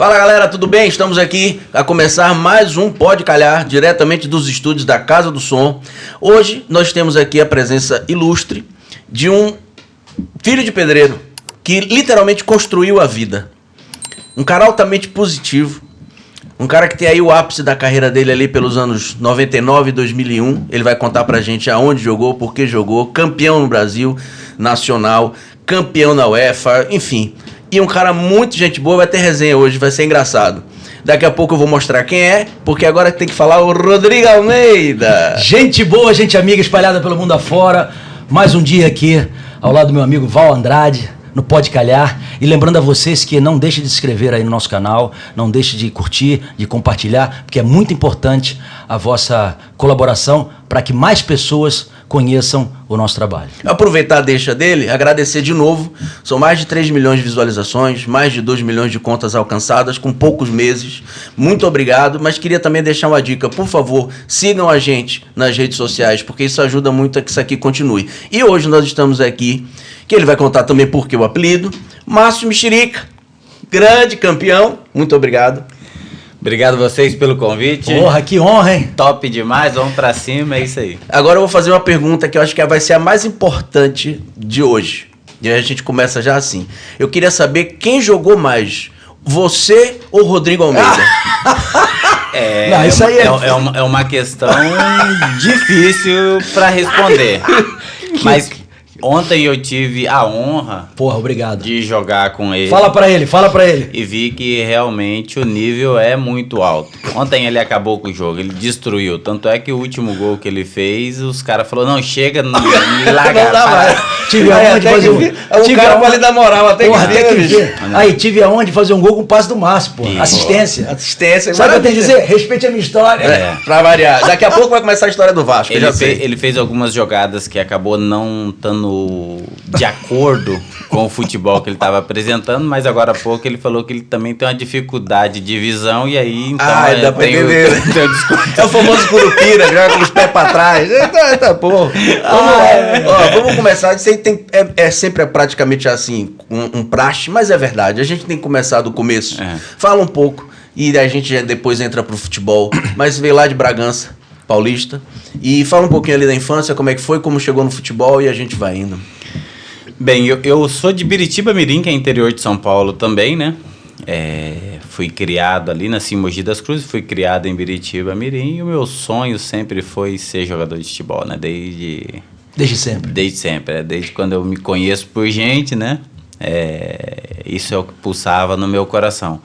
Fala galera, tudo bem? Estamos aqui a começar mais um Pode Calhar, diretamente dos estúdios da Casa do Som. Hoje nós temos aqui a presença ilustre de um filho de pedreiro que literalmente construiu a vida. Um cara altamente positivo, um cara que tem aí o ápice da carreira dele ali pelos anos 99 e 2001. Ele vai contar pra gente aonde jogou, por que jogou, campeão no Brasil, nacional, campeão na UEFA, enfim... E um cara muito gente boa, vai ter resenha hoje, vai ser engraçado. Daqui a pouco eu vou mostrar quem é, porque agora tem que falar o Rodrigo Almeida. Gente boa, gente amiga espalhada pelo mundo afora. Mais um dia aqui, ao lado do meu amigo Val Andrade, no Pode Calhar. E lembrando a vocês que não deixe de se inscrever aí no nosso canal, não deixe de curtir, de compartilhar, porque é muito importante a vossa colaboração para que mais pessoas conheçam o nosso trabalho. Aproveitar a deixa dele, agradecer de novo. São mais de 3 milhões de visualizações, mais de 2 milhões de contas alcançadas com poucos meses. Muito obrigado, mas queria também deixar uma dica. Por favor, sigam a gente nas redes sociais, porque isso ajuda muito a que isso aqui continue. E hoje nós estamos aqui, que ele vai contar também por que o apelido, Márcio Mexerica, grande campeão. Muito obrigado. Obrigado vocês pelo convite. Porra, que honra, hein? Top demais, vamos pra cima, é isso aí. Agora eu vou fazer uma pergunta que eu acho que vai ser a mais importante de hoje. E aí a gente começa já assim. Eu queria saber quem jogou mais, você ou Rodrigo Almeida? Não, isso aí é uma questão difícil pra responder. Mas ontem eu tive a honra, porra, obrigado, de jogar com ele. Fala pra ele. E vi que realmente o nível é muito alto. Ontem ele acabou com o jogo, ele destruiu. Tanto é que o último gol que ele fez, os caras falaram, não, chega, não larga. Não dá mais. Tive aonde fazer um... cara pra lhe dar moral, até que ver. Aí, tive aonde fazer um gol com o passe do Márcio, pô. Assistência. Sabe o que eu tenho que dizer? Respeite a minha história. Pra variar. Daqui a pouco vai começar a história do Vasco, ele fez algumas jogadas que acabou não estando de acordo com o futebol que ele estava apresentando, mas agora há pouco ele falou que ele também tem uma dificuldade de visão e aí então dá pra entender. É o famoso curupira, joga com os pés pra trás. Tá porra. Vamos começar. Isso aí sempre praticamente assim, um praxe, mas é verdade. A gente tem que começar do começo. Fala um pouco e a gente já depois entra pro futebol. Mas veio lá de Bragança, paulista, e fala um pouquinho ali da infância, como é que foi, como chegou no futebol, e a gente vai indo. Bem, eu sou de Biritiba Mirim, que é interior de São Paulo também, né? Fui criado ali, nasci em Mogi das Cruzes, fui criado em Biritiba Mirim, e o meu sonho sempre foi ser jogador de futebol, né? Desde sempre. Desde sempre, desde quando eu me conheço por gente, né? Isso é o que pulsava no meu coração.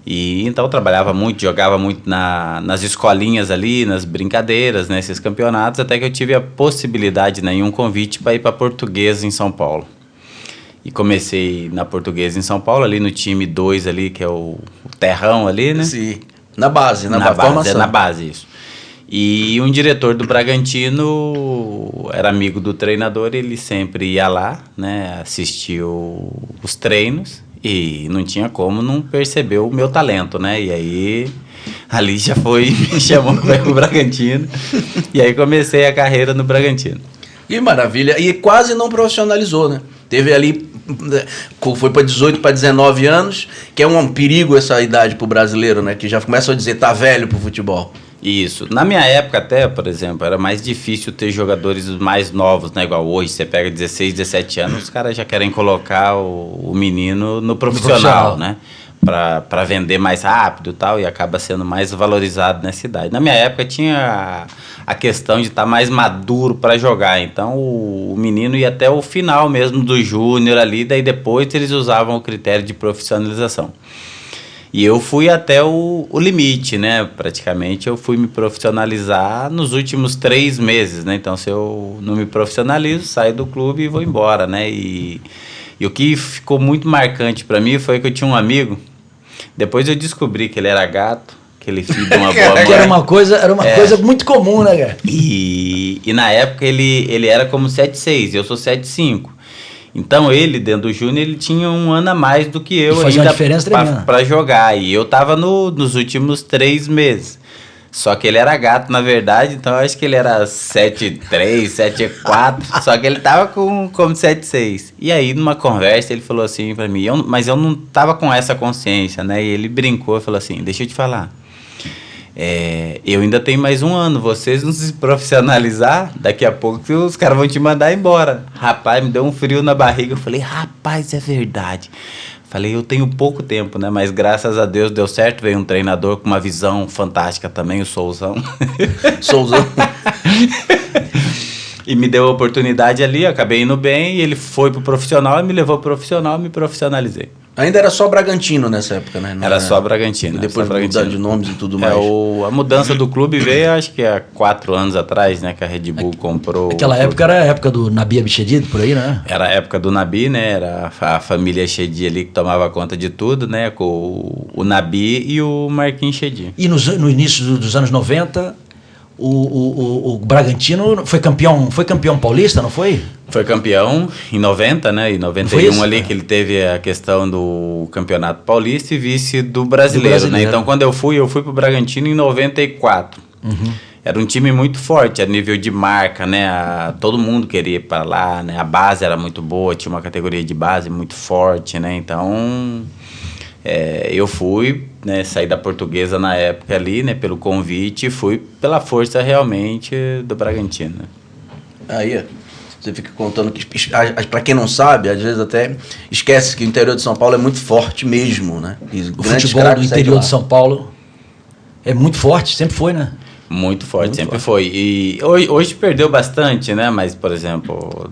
E então eu trabalhava muito, jogava muito nas escolinhas ali, nas brincadeiras, nesses campeonatos, até que eu tive a possibilidade, né, um convite para ir para Portuguesa em São Paulo. E comecei na Portuguesa em São Paulo, ali no time 2 ali, que é o terrão ali, né? Sim, na base, formação. Na base, isso. E um diretor do Bragantino era amigo do treinador, ele sempre ia lá, né, assistir os treinos. E não tinha como não perceber o meu talento, né? E aí, ali já foi, me chamou para ir pro Bragantino. E aí comecei a carreira no Bragantino. Que maravilha. E quase não profissionalizou, né? Teve ali, foi para 18, para 19 anos, que é um perigo essa idade pro brasileiro, né? Que já começa a dizer, tá velho pro futebol. Isso. Na minha época até, por exemplo, era mais difícil ter jogadores mais novos, né? Igual hoje, você pega 16, 17 anos, os caras já querem colocar o menino no profissional, né? Para vender mais rápido e tal, e acaba sendo mais valorizado nessa idade. Na minha época tinha a questão de estar mais maduro para jogar, então o menino ia até o final mesmo do júnior ali, daí depois eles usavam o critério de profissionalização. E eu fui até o limite, né? Praticamente eu fui me profissionalizar nos últimos 3 meses, né? Então, se eu não me profissionalizo, saio do clube e vou embora, né? E o que ficou muito marcante para mim foi que eu tinha um amigo, depois eu descobri que ele era gato, que ele filho de uma boa mãe. Era uma coisa muito comum, né, cara? E na época ele era como 7'6", eu sou 7'5". Então ele, dentro do Júnior, ele tinha 1 ano a mais do que eu ainda para jogar. E eu tava nos últimos 3 meses. Só que ele era gato, na verdade, então eu acho que ele era 7'3", 7'4", só que ele tava como 7'6". E aí, numa conversa, ele falou assim pra mim, mas eu não tava com essa consciência, né? E ele brincou e falou assim, deixa eu te falar, eu ainda tenho mais um ano, vocês não se profissionalizar, daqui a pouco os caras vão te mandar embora. Rapaz, me deu um frio na barriga, eu falei, rapaz, é verdade. Falei, eu tenho pouco tempo, né? Mas graças a Deus deu certo. Veio um treinador com uma visão fantástica também, o Souzão. Souzão. E me deu a oportunidade ali, acabei indo bem. E ele foi pro profissional e me levou pro profissional e me profissionalizei. Ainda era só Bragantino nessa época, né? Era só Bragantino. E depois mudando de nomes e tudo mais. A mudança do clube veio, acho que há 4 anos atrás, né? Que a Red Bull comprou. Aquela época era a época do Nabi Abichedid, por aí, né? Era a época do Nabi, né? Era a família Chedi ali que tomava conta de tudo, né? Com o Nabi e o Marquinhos Chedi. E no início dos anos 90, o Bragantino foi campeão paulista, não foi? Foi campeão em 90, né? Em 91 ali que ele teve a questão do Campeonato Paulista e vice do brasileiro, né? Então quando eu fui pro Bragantino em 94. Uhum. Era um time muito forte a nível de marca, né? Todo mundo queria ir para lá, né? A base era muito boa, tinha uma categoria de base muito forte, né? Então eu fui, né? Saí da Portuguesa na época ali, né? Pelo convite e fui pela força realmente do Bragantino. Aí, você fica contando que, para quem não sabe, às vezes até esquece que o interior de São Paulo é muito forte mesmo, né? E o futebol do interior de São Paulo é muito forte, sempre foi, né? Muito forte, sempre foi. E hoje perdeu bastante, né? Mas, por exemplo,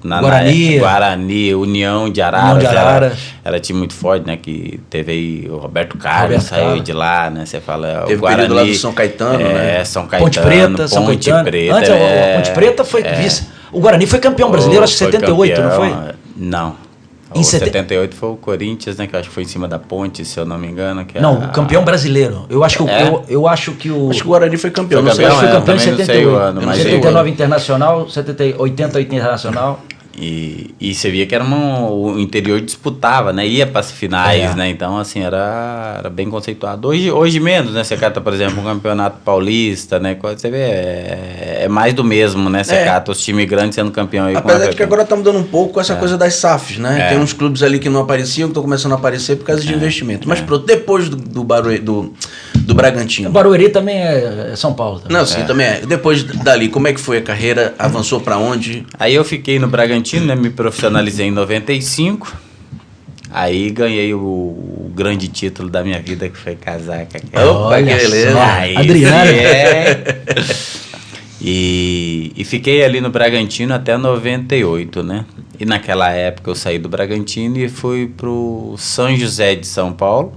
Guarani, União de Araras, era time muito forte, né? Que teve aí o Roberto Carlos, saiu de lá, né? Você fala... Teve o Guarani, período lá do São Caetano, né? São Caetano, Ponte Preta, São Caetano. Antes, a Ponte Preta foi vice. O Guarani foi campeão brasileiro, acho que em 78, campeão, não foi? Não. Em 78 foi o Corinthians, né? Que eu acho que foi em cima da ponte, se eu não me engano. Que não, o campeão brasileiro. Eu acho que eu acho que o... Acho que o Guarani foi campeão. Foi campeão em 78. Ano, mas 79 internacional, 80 internacional. E você via que era o interior disputava, né? Ia para as finais, né? Então, assim, era bem conceituado. Hoje menos, né? Você cata, por exemplo, um campeonato paulista, né? Você vê, é mais do mesmo, né? Você cata os times grandes sendo campeão aí. Apesar de que agora está mudando um pouco essa coisa das SAFs, né? Tem uns clubes ali que não apareciam, que estão começando a aparecer por causa de investimento. Mas pronto, depois do Bragantino. O Barueri também é São Paulo. Também. Não, sim, também é. Depois dali, como é que foi a carreira? Avançou para onde? Aí eu fiquei no Bragantino, né? Me profissionalizei em 95. Aí ganhei o grande título da minha vida, que foi casar com aquela. Opa, que beleza. Adriana. E fiquei ali no Bragantino até 98, né? E naquela época eu saí do Bragantino e fui pro São José de São Paulo.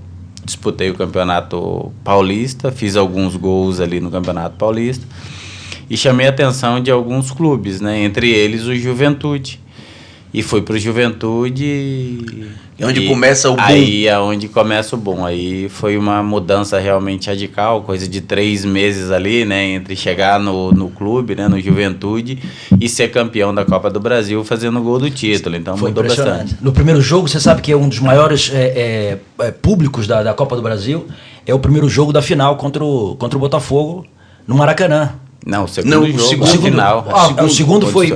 Disputei o Campeonato Paulista, fiz alguns gols ali no Campeonato Paulista e chamei a atenção de alguns clubes, né? Entre eles o Juventude. E fui pro Juventude. É onde começa o boom. Aí é onde começa o boom. Aí foi uma mudança realmente radical, coisa de 3 meses ali, né? Entre chegar no clube, né? No Juventude, e ser campeão da Copa do Brasil fazendo gol do título. Então foi mudou bastante. No primeiro jogo, você sabe que é um dos maiores públicos da Copa do Brasil. É o primeiro jogo da final contra o Botafogo no Maracanã. Não, o segundo final. O segundo foi.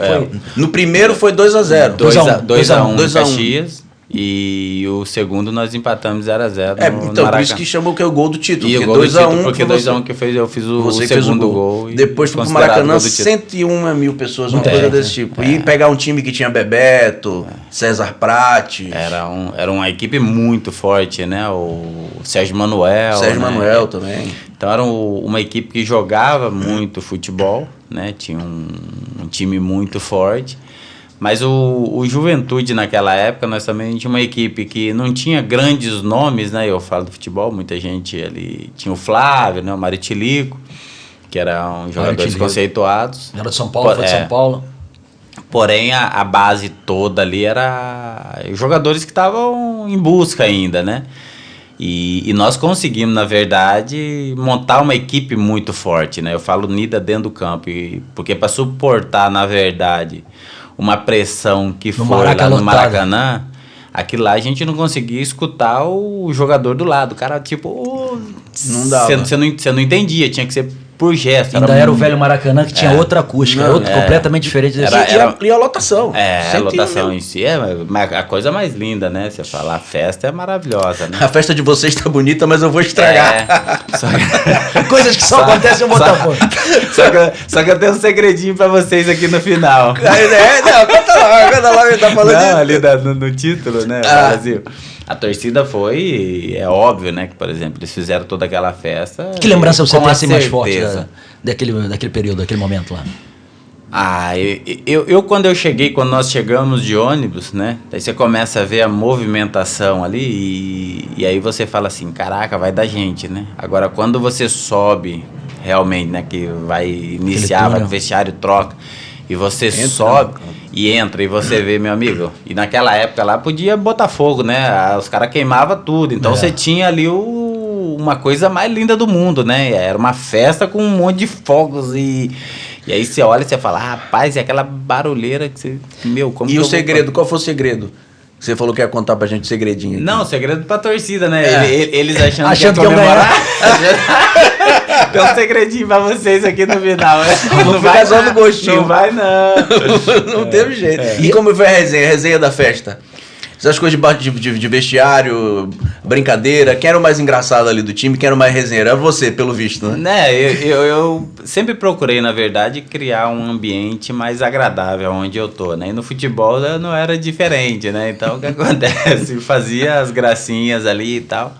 No primeiro foi 2-0. 2-1 Caxias. E o segundo nós empatamos 0-0 então por isso que chamou que é o gol do título. E porque 2-1 porque 2-1 que eu fiz o segundo gol. Depois foi pro Maracanã, 101 mil pessoas, uma coisa desse tipo. E pegar um time que tinha Bebeto, César Prates. Era uma equipe muito forte, né? O Sérgio Manuel. Manuel também. Então era uma equipe que jogava muito futebol, né? Tinha um time muito forte. Mas o Juventude naquela época, nós também tínhamos uma equipe que não tinha grandes nomes, né? Eu falo do futebol, muita gente ali... Tinha o Flávio, né? O Maritilico, que eram jogadores conceituados. Era de São Paulo, foi de São Paulo. Porém, a base toda ali era jogadores que estavam em busca ainda, né? E nós conseguimos, na verdade, montar uma equipe muito forte, né? Eu falo unida dentro do campo, porque para suportar, na verdade... uma pressão que foi lá no Maracanã, aquilo lá a gente não conseguia escutar o jogador do lado. O cara, tipo... não dava. Você não entendia, tinha que ser por gesto. Ainda era o velho Maracanã que tinha outra acústica, completamente diferente desse. E a lotação. A lotação em si é a coisa mais linda, né? Você fala, a festa é maravilhosa, né? A festa de vocês tá bonita, mas eu vou estragar. Coisas que só acontecem em Botafogo. Só que eu tenho um segredinho pra vocês aqui no final. Não, conta lá, tá falando não, ali no título, né? Brasil. A torcida foi, é óbvio, né? Que, por exemplo, eles fizeram toda aquela festa. Que lembrança você tem assim mais forte daquele período, daquele momento lá? Quando nós chegamos de ônibus, né? Daí você começa a ver a movimentação ali e aí você fala assim, caraca, vai dar gente, né? Agora, quando você sobe realmente, né? Que vai iniciar, vai pro vestiário, troca, e você sobe e entra e você vê, meu amigo, e naquela época lá podia botar fogo, né? Os caras queimavam tudo, então você tinha ali uma coisa mais linda do mundo, né? Era uma festa com um monte de fogos e aí você olha e você fala, rapaz, é aquela barulheira que você... como e o segredo, qual foi o segredo? Você falou que ia contar pra gente segredinho aqui. Não, segredo pra torcida, né? Eles achando que ia comemorar. Tem um segredinho pra vocês aqui no final. Não vai só no gostinho. Não vai, não. Não teve jeito. E como foi a resenha da festa? Essas coisas de vestiário, brincadeira, quem era o mais engraçado ali do time, quem era o mais resenheiro? Era você, pelo visto, né? Eu sempre procurei, na verdade, criar um ambiente mais agradável onde eu tô, né? E no futebol não era diferente, né? Então, o que acontece? Fazia as gracinhas ali e tal.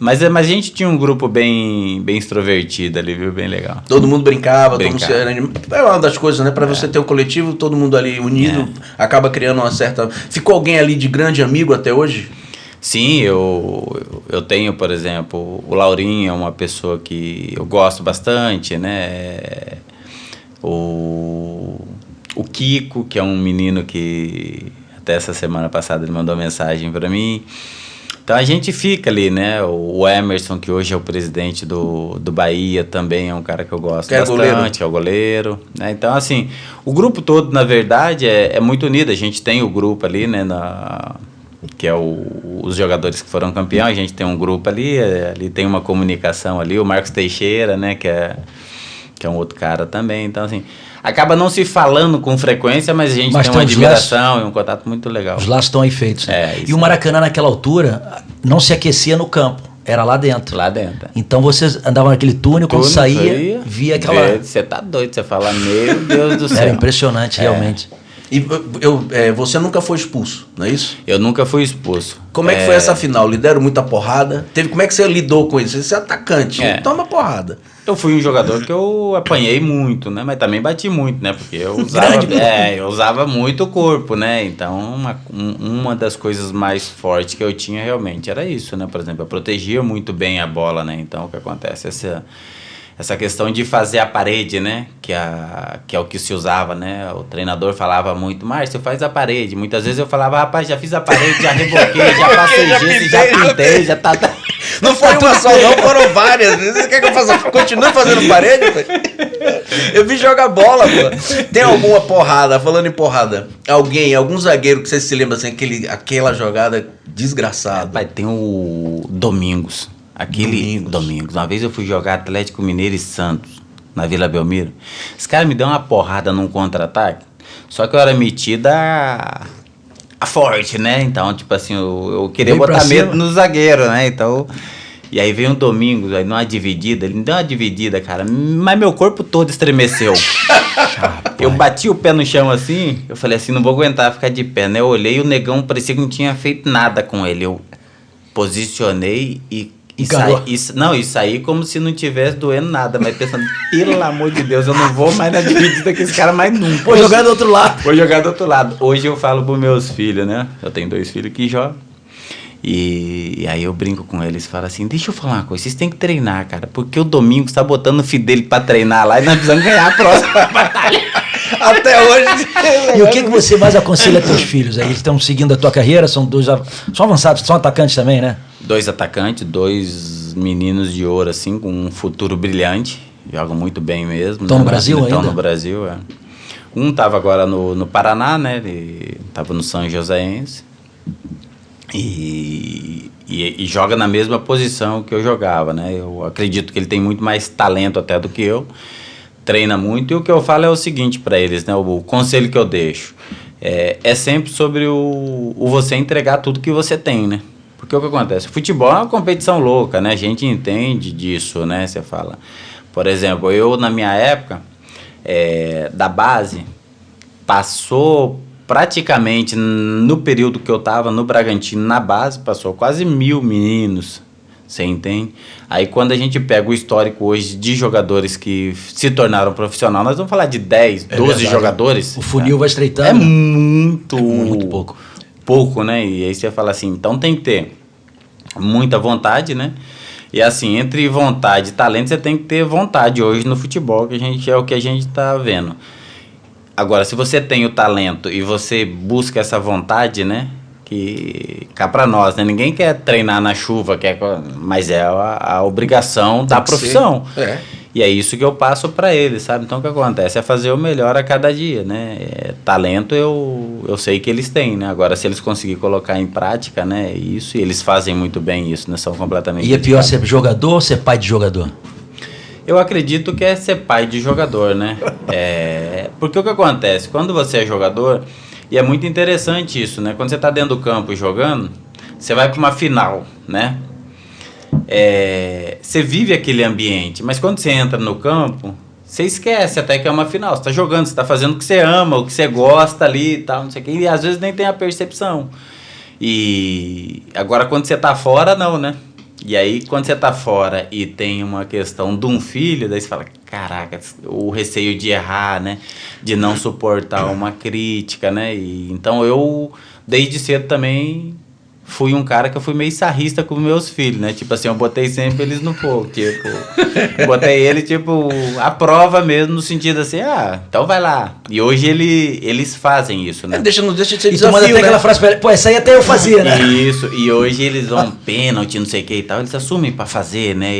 Mas a gente tinha um grupo bem extrovertido ali, viu? Bem legal. Todo mundo brincava. Todo mundo é uma das coisas, né? Pra você ter um coletivo, todo mundo ali unido, acaba criando uma certa... Ficou alguém ali de grande amigo até hoje? Sim, eu tenho, por exemplo, o Laurinho é uma pessoa que eu gosto bastante, né? O Kiko, que é um menino que até essa semana passada ele mandou mensagem pra mim. Então a gente fica ali, né? O Emerson, que hoje é o presidente do Bahia, também é um cara que eu gosto bastante, que é o goleiro. Né? Então, assim, o grupo todo, na verdade, é muito unido. A gente tem o grupo ali, né? Que é os jogadores que foram campeões. A gente tem um grupo ali tem uma comunicação ali. O Marcos Teixeira, né? Que é um outro cara também. Então, assim... Acaba não se falando com frequência, mas a gente tem uma admiração e um contato muito legal. Os laços estão aí feitos. Né? E o Maracanã, naquela altura, não se aquecia no campo. Era lá dentro. Lá dentro. Então vocês andavam naquele túnel, quando saía, via aquela... Você tá doido, você fala, meu Deus do céu. Era impressionante, realmente. E você nunca foi expulso, não é isso? Eu nunca fui expulso. Como é que foi essa final? Lhe deram muita porrada? Como é que você lidou com isso? Você é atacante, toma porrada. Eu fui um jogador que eu apanhei muito, né? Mas também bati muito, né? Porque eu usava muito o corpo, né? Então, uma das coisas mais fortes que eu tinha realmente era isso, né? Por exemplo, eu protegia muito bem a bola, né? Então, o que acontece? Essa questão de fazer a parede, né? Que é o que se usava, né? O treinador falava muito, Márcio, faz a parede. Muitas vezes eu falava, rapaz, já fiz a parede, já reboquei, já passei gesso, já pintei, já tá... Não foi uma só não, foram várias. Você quer que eu faça? Continue fazendo parede? Eu vi jogar bola, pô. Tem alguma porrada, falando em porrada, algum zagueiro que você se lembra assim, aquela jogada desgraçada? Rapaz, tem o Domingos. Domingos. Uma vez eu fui jogar Atlético Mineiro e Santos, na Vila Belmiro. Esse cara me deu uma porrada num contra-ataque, só que eu era metida a forte, né? Então, tipo assim, eu queria botar medo no zagueiro, né? Então, e aí veio um Domingos, aí numa dividida, ele me deu uma dividida, cara, mas meu corpo todo estremeceu. Eu bati o pé no chão assim, eu falei assim, não vou aguentar ficar de pé, né? Eu olhei e o negão parecia que não tinha feito nada com ele. Eu posicionei e saí como se não tivesse doendo nada, mas pensando, pelo amor de Deus, eu não vou mais na dividida com esse cara mais nunca. Vou jogar do outro lado. Vou jogar do outro lado. Hoje eu falo pros meus filhos, né? Eu tenho 2 filhos que jogam. E aí eu brinco com eles e falo assim, deixa eu falar uma coisa, vocês têm que treinar, cara, porque o Domingos tá botando o filho dele pra treinar lá e nós precisamos ganhar a próxima batalha. Até hoje. E o que você mais aconselha teus filhos? Eles estão seguindo a tua carreira? São avançados, são atacantes também, né? 2 atacantes, 2 meninos de ouro, assim, com um futuro brilhante. Jogam muito bem mesmo. Estão no Brasil ainda? Estão no Brasil, Um estava agora no Paraná, né? Ele estava no São Joséense. E e joga na mesma posição que eu jogava, né? Eu acredito que ele tem muito mais talento até do que eu, treina muito, e o que eu falo é o seguinte para eles, né? O conselho que eu deixo é sempre sobre o você entregar tudo que você tem, né? Porque o que acontece? O futebol é uma competição louca, né? A gente entende disso, né? Você fala. Por exemplo, eu na minha época, da base, passou praticamente no período que eu estava no Bragantino, na base, passou quase 1.000 meninos, você entende? Aí quando a gente pega o histórico hoje de jogadores que se tornaram profissional, nós vamos falar de 10, 12 jogadores. O funil vai estreitando. É muito, muito pouco. Pouco, né? E aí você fala assim, então tem que ter muita vontade, né? E assim, entre vontade e talento, você tem que ter vontade hoje no futebol, que é o que a gente está vendo. Agora, se você tem o talento e você busca essa vontade, né? Que cá pra nós, né? Ninguém quer treinar na chuva, mas é a obrigação da profissão. E é isso que eu passo para eles, sabe? Então o que acontece? É fazer o melhor a cada dia, né? Talento eu sei que eles têm, né? Agora, se eles conseguirem colocar em prática, né? Isso, e eles fazem muito bem isso, né? São completamente... E é pior ser jogador ou ser pai de jogador? Eu acredito que é ser pai de jogador, né? Porque o que acontece? Quando você é jogador, e é muito interessante isso, né? Quando você está dentro do campo jogando, você vai para uma final, né? Você vive aquele ambiente, mas quando você entra no campo, você esquece até que é uma final. Você está jogando, você está fazendo o que você ama, o que você gosta ali e tal, não sei o quê, e às vezes nem tem a percepção. E agora quando você está fora, não, né? E aí, quando você está fora e tem uma questão de um filho, daí você fala, caraca, o receio de errar, né? De não suportar uma crítica, né? E, então, eu, desde cedo também, fui um cara que eu fui meio sarrista com meus filhos, né? Tipo assim, eu botei sempre eles no fogo, tipo... botei ele, tipo, à prova mesmo, no sentido assim, então vai lá. E hoje eles fazem isso, né? Não deixa de ser desafio, tu manda até aquela frase pra ele, pô, essa aí até eu fazia, né? Isso, e hoje eles vão pênalti, não sei o que e tal, eles assumem pra fazer, né?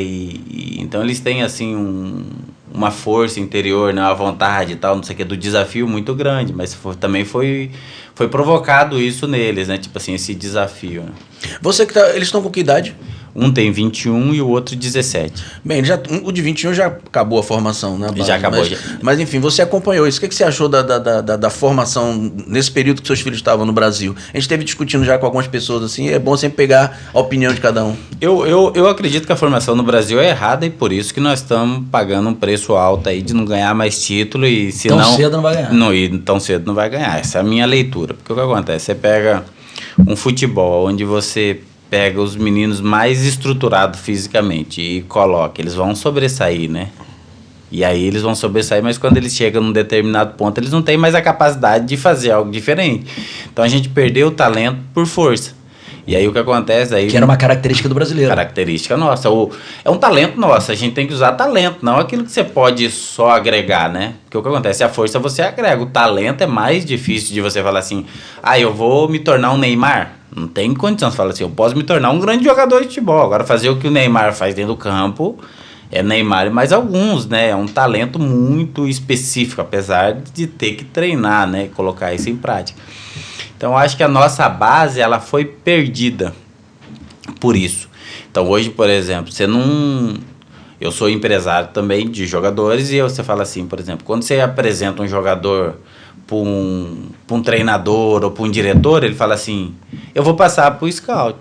Então eles têm, assim, uma força interior, né? Uma vontade e tal, não sei o que, do desafio muito grande, mas também foi provocado isso neles, né? Tipo assim, esse desafio. Né? Eles estão com que idade? Um tem 21 e o outro 17. Bem, o de 21 já acabou a formação, né? Já acabou. Mas enfim, você acompanhou isso. O que você achou da formação nesse período que seus filhos estavam no Brasil? A gente esteve discutindo já com algumas pessoas assim, é bom sempre pegar a opinião de cada um. Eu acredito que a formação no Brasil é errada e por isso que nós estamos pagando um preço alto aí de não ganhar mais título e se tão cedo não vai ganhar. Tão cedo não vai ganhar. Essa é a minha leitura. Porque o que acontece? Você pega um futebol onde você pega os meninos mais estruturados fisicamente e coloca, eles vão sobressair, né? E aí eles vão sobressair, mas quando eles chegam num determinado ponto, eles não têm mais a capacidade de fazer algo diferente. Então a gente perdeu o talento por força. E aí o que acontece aí... Que era uma característica do brasileiro. Característica nossa. É um talento nosso, a gente tem que usar talento, não aquilo que você pode só agregar, né? Porque o que acontece? A força você agrega, o talento é mais difícil de você falar assim, eu vou me tornar um Neymar. Não tem condição, você fala assim, eu posso me tornar um grande jogador de futebol. Agora fazer o que o Neymar faz dentro do campo, é Neymar e mais alguns, né? É um talento muito específico, apesar de ter que treinar, né? Colocar isso em prática. Então, eu acho que a nossa base, ela foi perdida por isso. Então, hoje, por exemplo, eu sou empresário também de jogadores e você fala assim, por exemplo, quando você apresenta um jogador para um treinador ou para um diretor, ele fala assim, eu vou passar para o scout.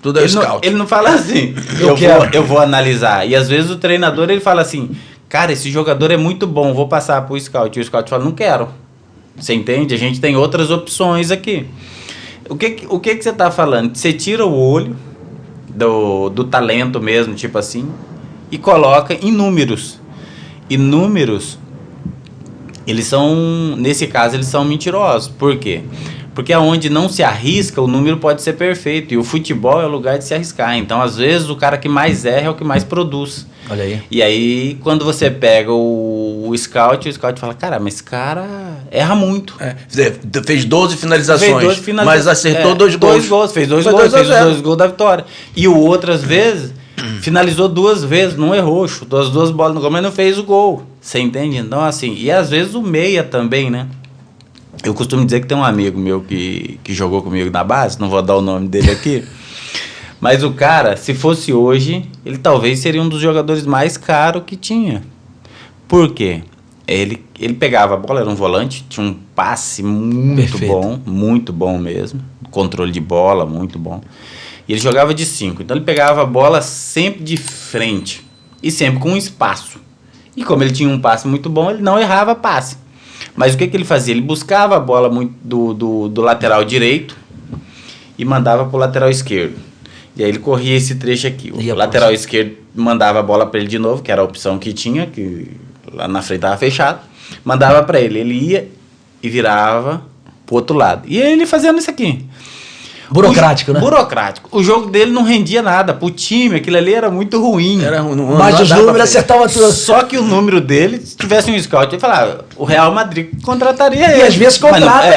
Tudo é o scout. Ele não fala assim, eu vou analisar. E às vezes o treinador, ele fala assim, cara, esse jogador é muito bom, vou passar para o scout. E o scout fala, não quero. Você entende? A gente tem outras opções aqui. O que você está falando? Você tira o olho do talento mesmo, tipo assim, e coloca em números. E números, eles são, nesse caso, eles são mentirosos. Por quê? Porque aonde não se arrisca, o número pode ser perfeito. E o futebol é o lugar de se arriscar. Então, às vezes, o cara que mais erra é o que mais produz. Olha aí. E aí, quando você pega o scout fala, cara, mas esse cara erra muito. Fez 12 finalizações, mas acertou 2 gols. Fez dois gols da vitória. E o outro, às vezes, finalizou 2 vezes, não errou, chutou as 2 bolas no gol, mas não fez o gol. Você entende? Então, assim, e às vezes o meia também, né? Eu costumo dizer que tem um amigo meu que jogou comigo na base, não vou dar o nome dele aqui, Mas o cara, se fosse hoje, ele talvez seria um dos jogadores mais caros que tinha. Por quê? Ele pegava a bola, era um volante, tinha um passe muito bom mesmo. Controle de bola, muito bom. E ele jogava de 5. Então ele pegava a bola sempre de frente. E sempre com espaço. E como ele tinha um passe muito bom, ele não errava passe. Mas o que ele fazia? Ele buscava a bola do lateral direito e mandava para o lateral esquerdo. E aí ele corria esse trecho aqui. O lateral esquerdo mandava a bola para ele de novo, que era a opção que tinha, que lá na frente estava fechado. Mandava para ele. Ele ia e virava pro outro lado. E ele fazendo isso aqui. Burocrático, né? Burocrático. O jogo dele não rendia nada. Pro time, aquilo ali era muito ruim. Era ruim. Mas os números acertavam tudo. Só que o número dele, se tivesse um scout, ele falava, o Real Madrid contrataria ele. E às vezes contrata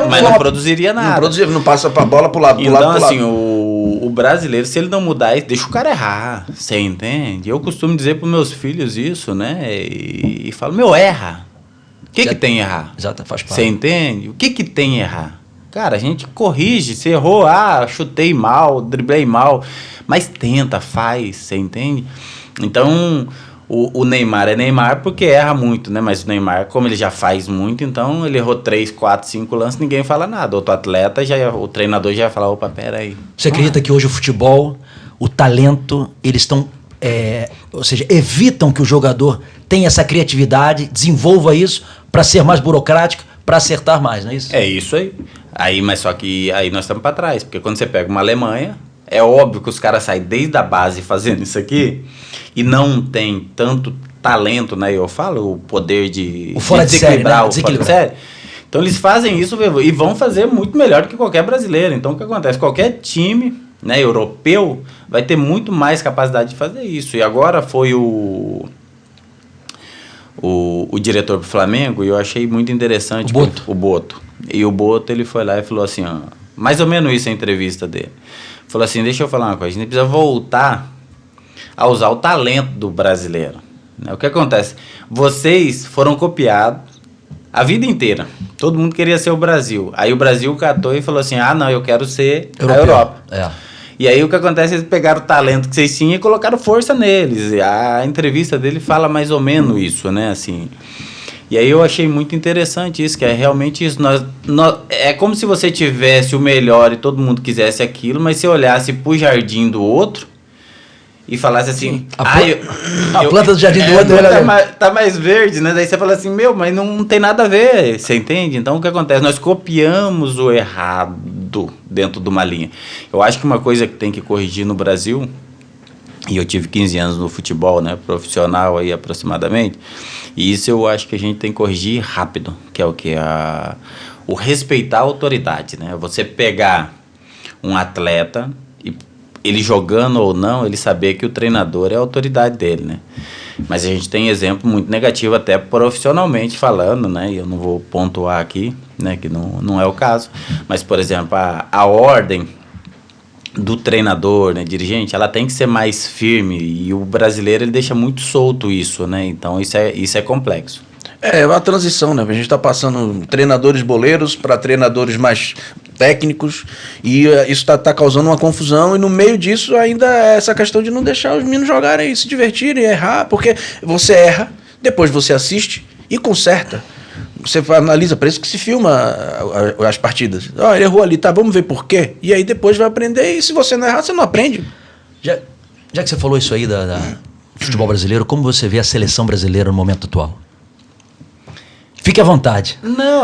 mas não produziria nada. Não produziria, não passa pra bola pro lado. Então, assim, o brasileiro, se ele não mudar, deixa o cara errar. Você entende? Eu costumo dizer pros meus filhos isso, né? E falo, erra. O que tem errar? Exato, faz parte. Você entende? O que tem errar? Cara, a gente corrige, você errou, chutei mal, driblei mal, mas tenta, faz, você entende? Então, o Neymar é Neymar porque erra muito, né? Mas o Neymar, como ele já faz muito, então ele errou 3, 4, 5 lances, ninguém fala nada. Outro atleta, o treinador já vai falar, opa, peraí. Você acredita que hoje o futebol, o talento, eles estão, ou seja, evitam que o jogador tenha essa criatividade, desenvolva isso para ser mais burocrático, para acertar mais, não é isso? É isso aí. Mas só que aí nós estamos para trás, porque quando você pega uma Alemanha, é óbvio que os caras saem desde a base fazendo isso aqui e não tem tanto talento, né? Eu falo o poder de fora de série, né? o fora de série. Então eles fazem isso e vão fazer muito melhor do que qualquer brasileiro. Então o que acontece? Qualquer time, né, europeu vai ter muito mais capacidade de fazer isso. E agora foi o diretor do Flamengo, e eu achei muito interessante o Boto. E o Boto, ele foi lá e falou assim, mais ou menos isso a entrevista dele. Falou assim, deixa eu falar uma coisa, a gente precisa voltar a usar o talento do brasileiro. Né? O que acontece? Vocês foram copiados a vida inteira. Todo mundo queria ser o Brasil. Aí o Brasil catou e falou assim, não, eu quero ser a Europa. E aí o que acontece? Eles pegaram o talento que vocês tinham e colocaram força neles. A entrevista dele fala mais ou menos isso, né? Assim, e aí eu achei muito interessante isso, que é realmente isso. É como se você tivesse o melhor e todo mundo quisesse aquilo, mas se olhasse pro jardim do outro e falasse assim... A planta do jardim do outro tá mais verde, né? Daí você fala assim, mas não tem nada a ver, você entende? Então o que acontece? Nós copiamos o errado dentro de uma linha. Eu acho que uma coisa que tem que corrigir no Brasil, e eu tive 15 anos no futebol, né, profissional aí aproximadamente, e isso eu acho que a gente tem que corrigir rápido, que é o que? O respeitar a autoridade, né? Você pegar um atleta e ele jogando ou não, ele saber que o treinador é a autoridade dele, né? Mas a gente tem exemplo muito negativo até profissionalmente falando, né? E eu não vou pontuar aqui, né? Que não é o caso. Mas, por exemplo, a ordem do treinador, né? Dirigente, ela tem que ser mais firme. E o brasileiro, ele deixa muito solto isso, né? Então, isso é complexo. É uma transição, né? A gente está passando treinadores boleiros para treinadores mais técnicos e isso tá causando uma confusão, e no meio disso ainda é essa questão de não deixar os meninos jogarem, se divertirem, errar, porque você erra, depois você assiste e conserta. Você analisa, para isso que se filma as partidas. Ele errou ali, tá, vamos ver por quê. E aí depois vai aprender, e se você não errar, você não aprende. Já que você falou isso aí do futebol brasileiro, como você vê a seleção brasileira no momento atual? Fique à vontade. Não,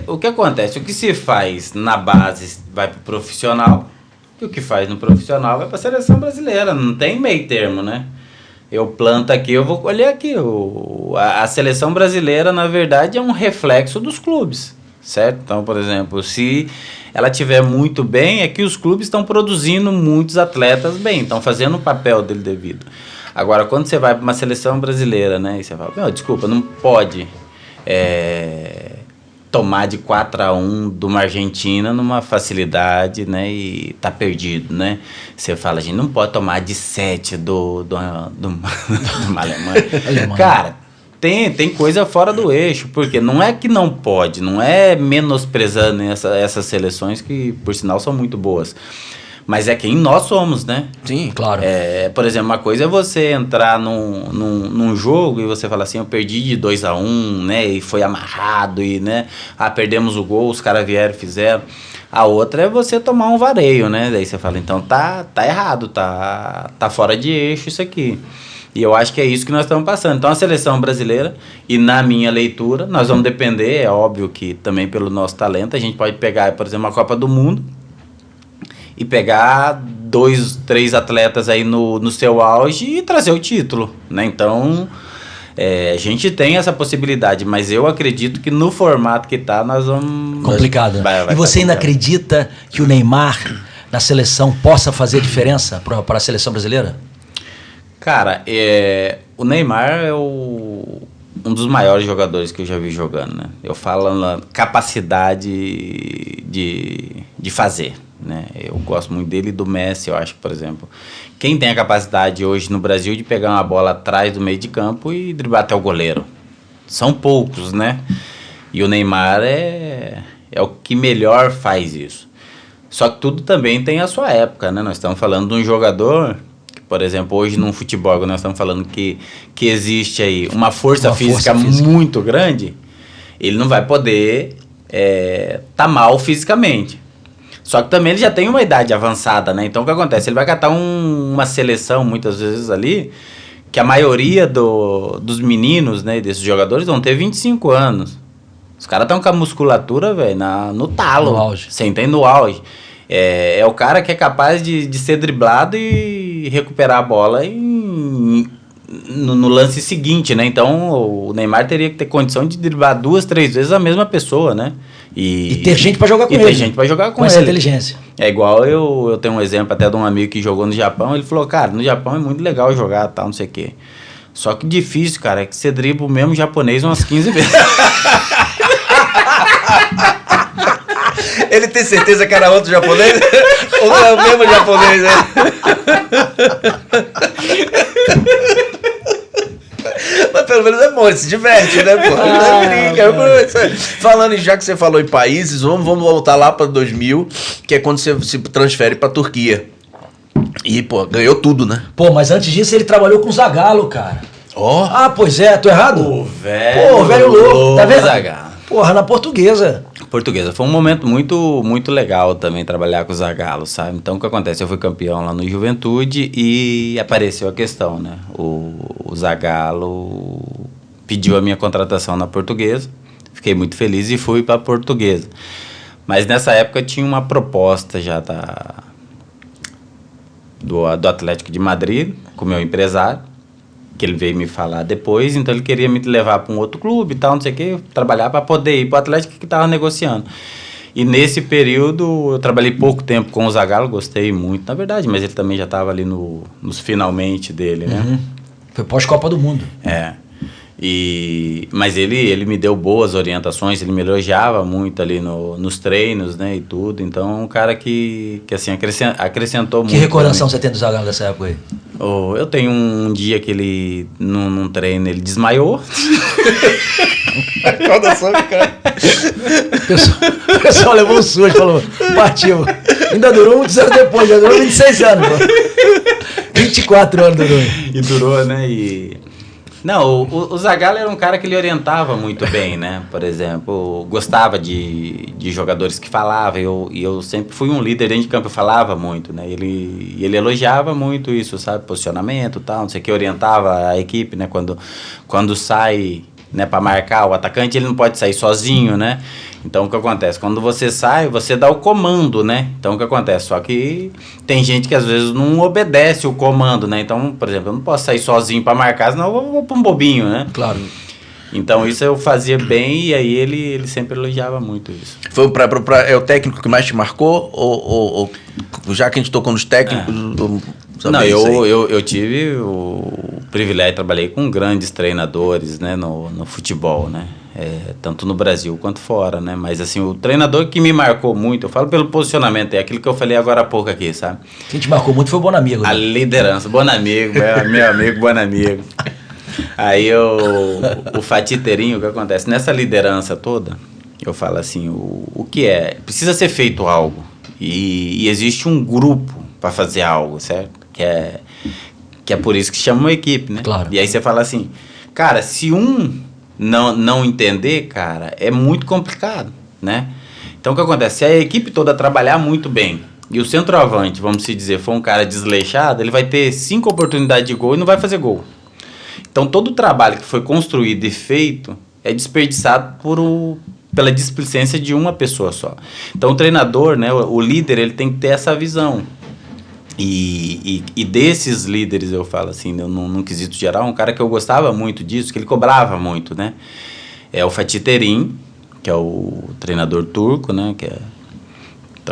o que acontece? O que se faz na base vai pro profissional, e o que faz no profissional vai pra seleção brasileira. Não tem meio termo, né? Eu planto aqui, eu vou colher aqui. A seleção brasileira, na verdade, é um reflexo dos clubes, certo? Então, por exemplo, se ela estiver muito bem, é que os clubes estão produzindo muitos atletas bem, estão fazendo o papel dele devido. Agora, quando você vai para uma seleção brasileira, né, e você fala, desculpa, não pode tomar de 4-1 de uma Argentina numa facilidade, né, e tá perdido, né? Você fala, a gente não pode tomar de 7 de uma Alemanha. Cara, tem coisa fora do eixo, porque não é que não pode, não é menosprezando essas seleções que, por sinal, são muito boas. Mas é quem nós somos, né? Sim. Claro. Por exemplo, uma coisa é você entrar num jogo e você falar assim, eu perdi de 2-1, né? E foi amarrado e, né? Perdemos o gol, os caras vieram e fizeram. A outra é você tomar um vareio, né? Daí você fala, então tá errado, tá fora de eixo isso aqui. E eu acho que é isso que nós estamos passando. Então a seleção brasileira, e na minha leitura, nós vamos depender, é óbvio que também pelo nosso talento, a gente pode pegar, por exemplo, a Copa do Mundo e pegar 2, 3 atletas aí no seu auge e trazer o título, né? Então, a gente tem essa possibilidade, mas eu acredito que no formato que tá, nós vamos... Complicado. Vai e você ainda complicado. acredita que o Neymar na seleção possa fazer diferença para a seleção brasileira? Cara, o Neymar é um dos maiores jogadores que eu já vi jogando, né? Eu falo na capacidade de fazer, né? Eu gosto muito dele e do Messi, eu acho que, por exemplo, quem tem a capacidade hoje no Brasil de pegar uma bola atrás do meio de campo e driblar até o goleiro? São poucos, né? E o Neymar é o que melhor faz isso. Só que tudo também tem a sua época, né? Nós estamos falando de um jogador... Por exemplo, hoje num futebol, nós estamos falando que existe aí uma força física muito grande, ele não vai poder tá mal fisicamente. Só que também ele já tem uma idade avançada, né? Então o que acontece? Ele vai catar uma seleção, muitas vezes ali, que a maioria dos meninos, né, desses jogadores vão ter 25 anos. Os caras estão com a musculatura, velho, no talo. No auge. Você entende? No auge. É o cara que é capaz de ser driblado e recuperar a bola no lance seguinte, né? Então, o Neymar teria que ter condição de driblar 2, 3 vezes a mesma pessoa, né? E ter gente para jogar com ele. E ter gente para jogar com ele. essa inteligência. É igual eu tenho um exemplo até de um amigo que jogou no Japão. Ele falou, cara, no Japão é muito legal jogar, tal, não sei o quê. Só que difícil, cara, é que você dribla o mesmo japonês umas 15 vezes. Ele tem certeza que era outro japonês? Ou não é o mesmo japonês, né? Mas pelo menos é bom, ele se diverte, né, pô? Brinca. Falando já que você falou em países, vamos voltar lá para 2000, que é quando você se transfere para Turquia. E, pô, ganhou tudo, né? Pô, mas antes disso ele trabalhou com o Zagallo, cara. Ó. Ah, pois é, tô errado? O velho. Pô, velho louco, tá vendo? Zagallo. Porra, na Portuguesa. Portuguesa. Foi um momento muito, muito legal também trabalhar com o Zagallo, sabe? Então, o que acontece? Eu fui campeão lá no Juventude e apareceu a questão, né? O Zagallo pediu a minha contratação na Portuguesa. Fiquei muito feliz e fui para a Portuguesa. Mas nessa época tinha uma proposta já do Atlético de Madrid, com o meu empresário, que ele veio me falar depois, então ele queria me levar para um outro clube e tal, não sei o que, trabalhar para poder ir para o Atlético que estava negociando. E nesse período eu trabalhei pouco tempo com o Zagallo, gostei muito, na verdade, mas ele também já estava ali nos finalmente dele, né? Uhum. Foi pós-Copa do Mundo. Mas ele me deu boas orientações, ele me elogiava muito ali nos treinos, né, e tudo. Então, um cara que assim, acrescentou muito. Que recordação você tem do Zagallo dessa época aí? Eu tenho um dia que ele, num treino, ele desmaiou. Recordação, cara. O pessoal levou um susto, falou, partiu. Ainda durou muitos anos depois, já durou 26 anos, pô. 24 anos durou. E durou, né, Não, o Zagallo era um cara que ele orientava muito bem, né? Por exemplo, gostava de jogadores que falavam, e eu sempre fui um líder dentro de campo, eu falava muito, né? Ele elogiava muito isso, sabe? Posicionamento e tal, não sei o que, orientava a equipe, né? Quando sai, né, para marcar o atacante, ele não pode sair sozinho, né? Então, o que acontece? Quando você sai, você dá o comando, né? Então, o que acontece? Só que tem gente que às vezes não obedece o comando, né? Então, por exemplo, eu não posso sair sozinho para marcar, senão eu vou para um bobinho, né? Claro. Então, isso eu fazia bem e aí ele sempre elogiava muito isso. Foi é o técnico que mais te marcou? Ou já que a gente tocou nos técnicos... Não, eu tive o privilégio de trabalhar com grandes treinadores, né, no futebol, né? Tanto no Brasil quanto fora, né? Mas assim, o treinador que me marcou muito, eu falo pelo posicionamento, é aquilo que eu falei agora há pouco aqui, sabe? Quem te marcou muito foi o Bonamigo. Né? A liderança, Bonamigo, meu amigo Bonamigo. Aí o Fatiteirinho, o que acontece? Nessa liderança toda, eu falo assim, o que é? Precisa ser feito algo. E existe um grupo para fazer algo, certo? Que é por isso que chama uma equipe, né? Claro. E aí você fala assim, cara, se um não entender, cara, é muito complicado, né? Então o que acontece? Se a equipe toda trabalhar muito bem e o centroavante, vamos se dizer, for um cara desleixado, ele vai ter 5 oportunidades de gol e não vai fazer gol. Então todo o trabalho que foi construído e feito é desperdiçado pela displicência de uma pessoa só. Então o treinador, né, o líder, ele tem que ter essa visão. E desses líderes, eu falo assim, num quesito geral, um cara que eu gostava muito disso, que ele cobrava muito, né? É o Fatih Terim, que é o treinador turco, né? Que é